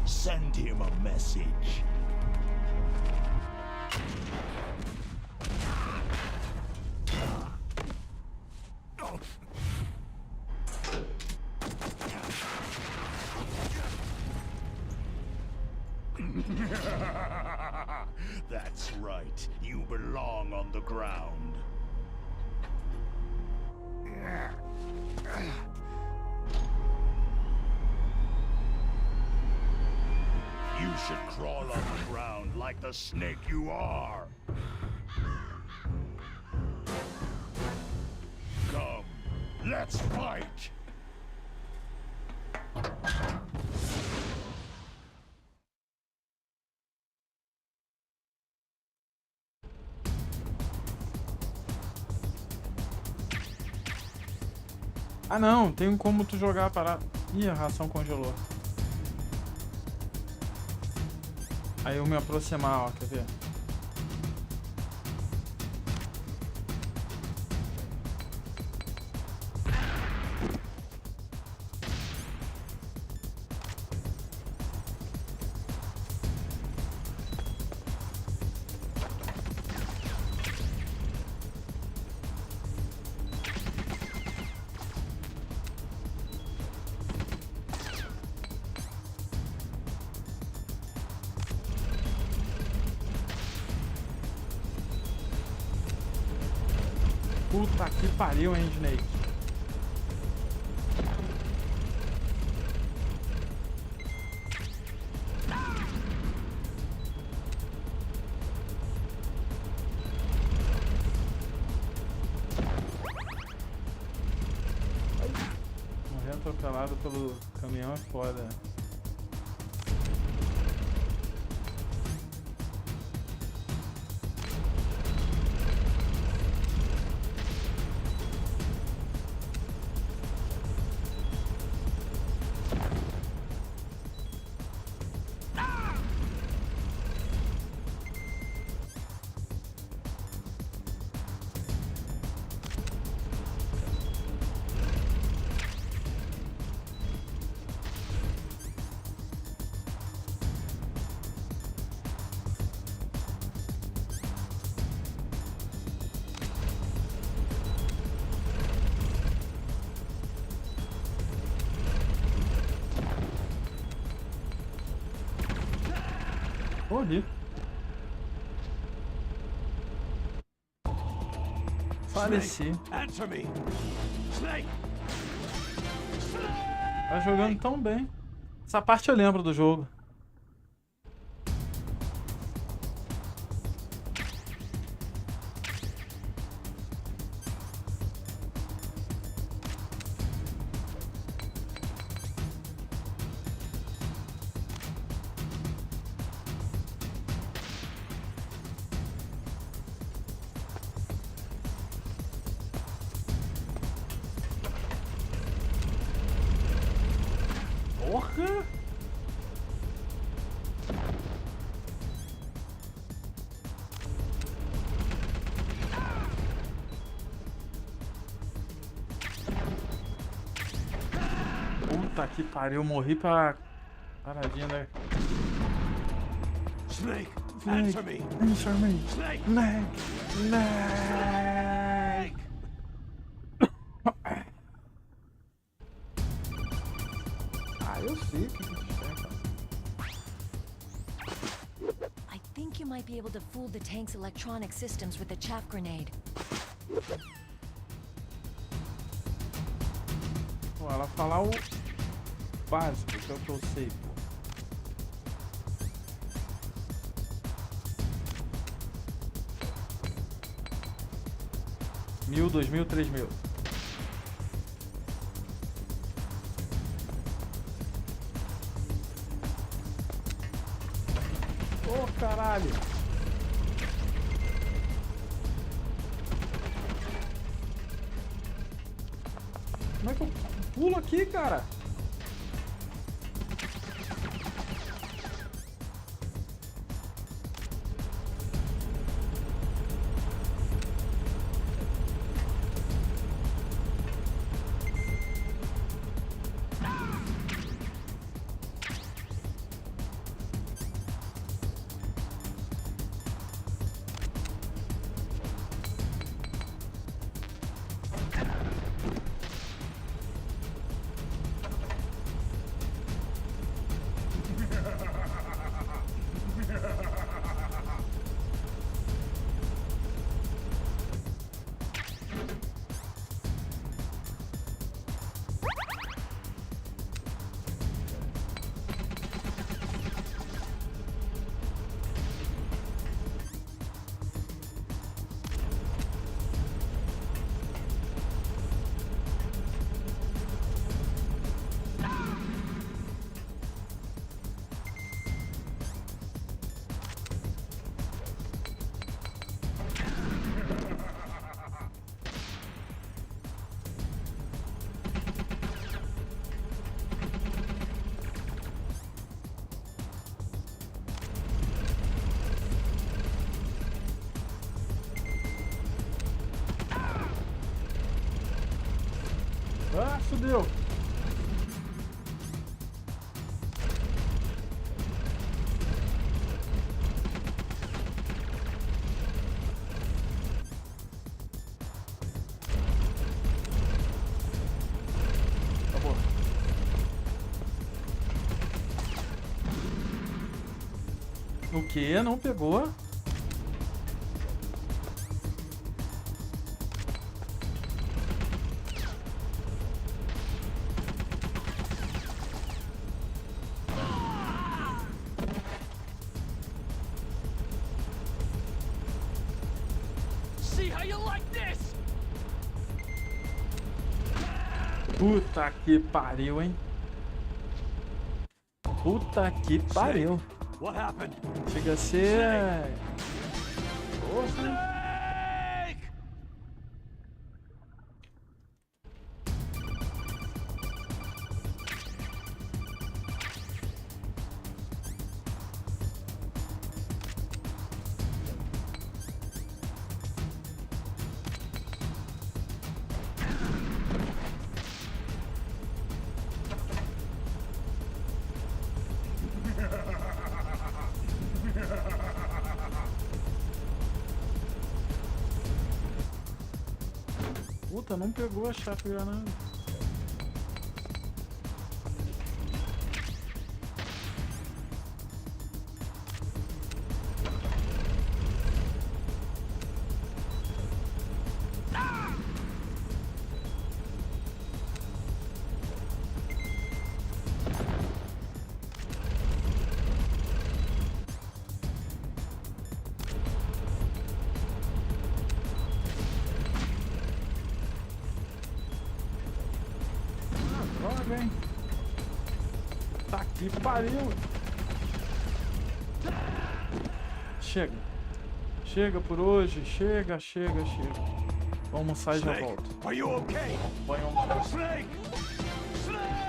Send him a message. That's right. You belong on the ground. You should crawl on the ground like the snake you are. Come, let's fight. Ah não, tem como tu jogar a parada. Ih, a ração congelou. Aí eu me aproximar, ó, quer ver? Puta que pariu, hein, Snake. Morrer atropelado pelo caminhão é foda. Morri. Faleci. Tá jogando tão bem. Essa parte eu lembro do jogo. Porra! Puta que pariu, morri pra paradinha da... Snake, answer me! Answer me! Snake! Snake! Eu sei o que I think you might be able to fool the tank's electronic systems with the chaff grenade. Pô, ela falar o básico, que é o que eu sei, pô. Mil, 2000, 3000. Caralho! Como é que eu pulo aqui, cara? Ah, fudeu. Acabou. O que? Não pegou? Puta que pariu, hein? Puta que pariu. Chega a ser... Porra. Puta, não pegou a chave granada. Droga, hein? Tá que pariu! Chega. Chega por hoje. Chega. Vamos almoçar e já volto. Are you okay? Vai almoçar. Snake! Snake!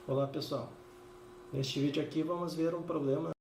Olá pessoal, neste vídeo aqui vamos ver um problema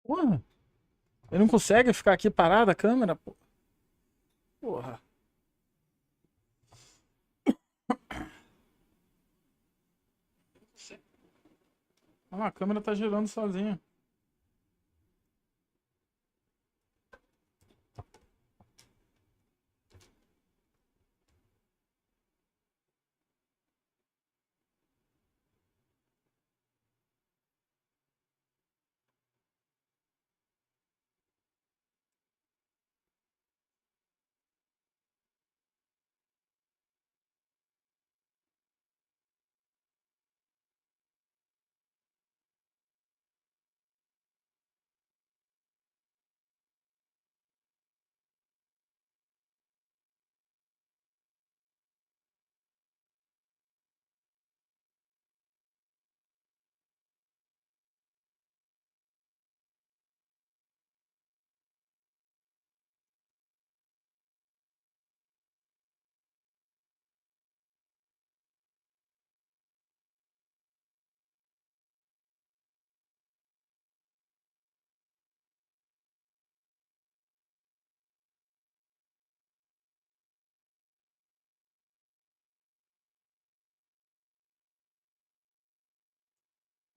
Porra. Ele não consegue ficar aqui parado a câmera, pô. Porra. Ah, a câmera tá girando sozinha.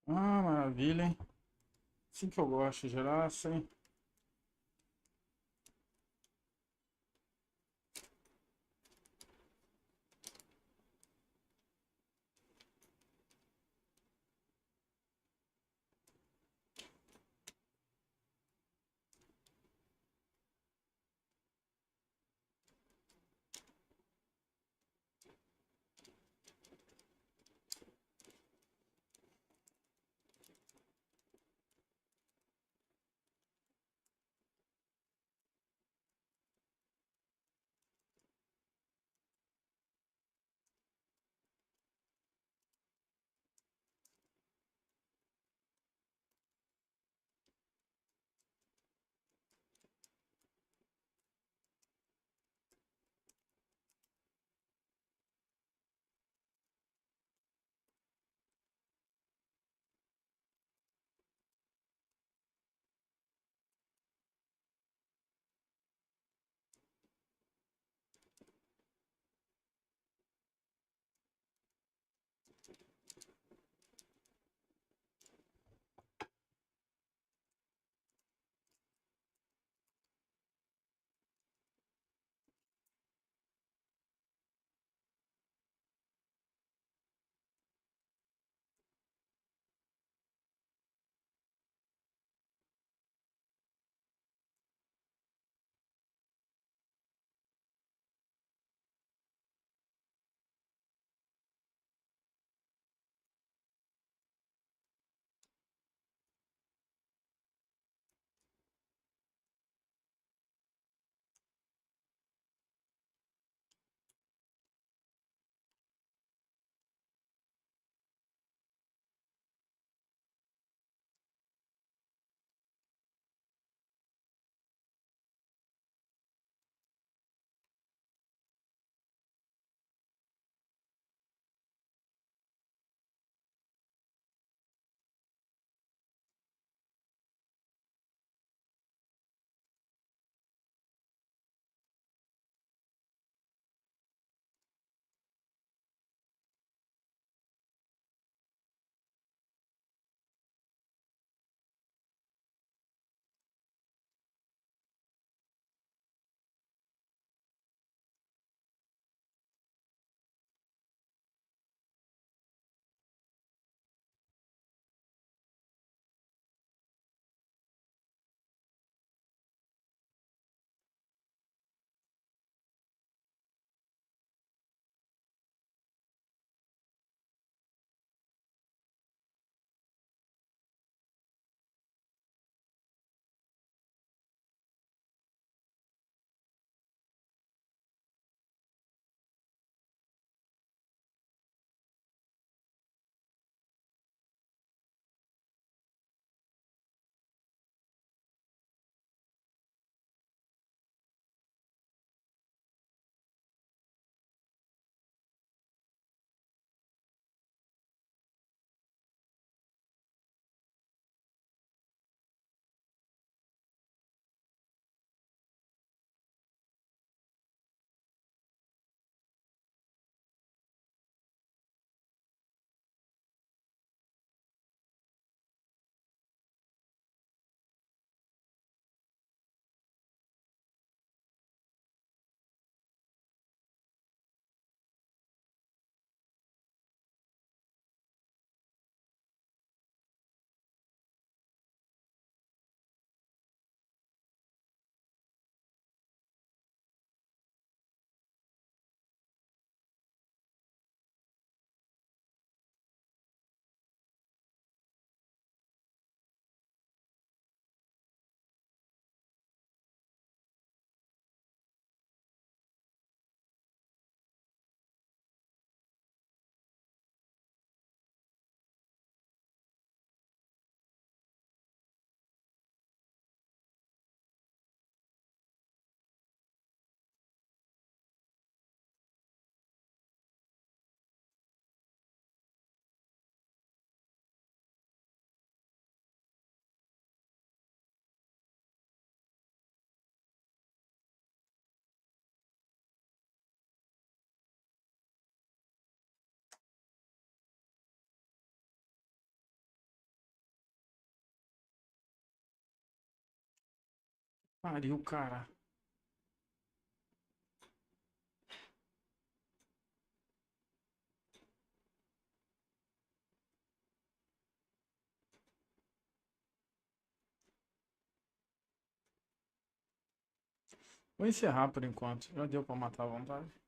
Ah, maravilha, hein? Assim que eu gosto, gerar assim. Pariu, cara. Vou encerrar por enquanto. Já deu pra matar à vontade.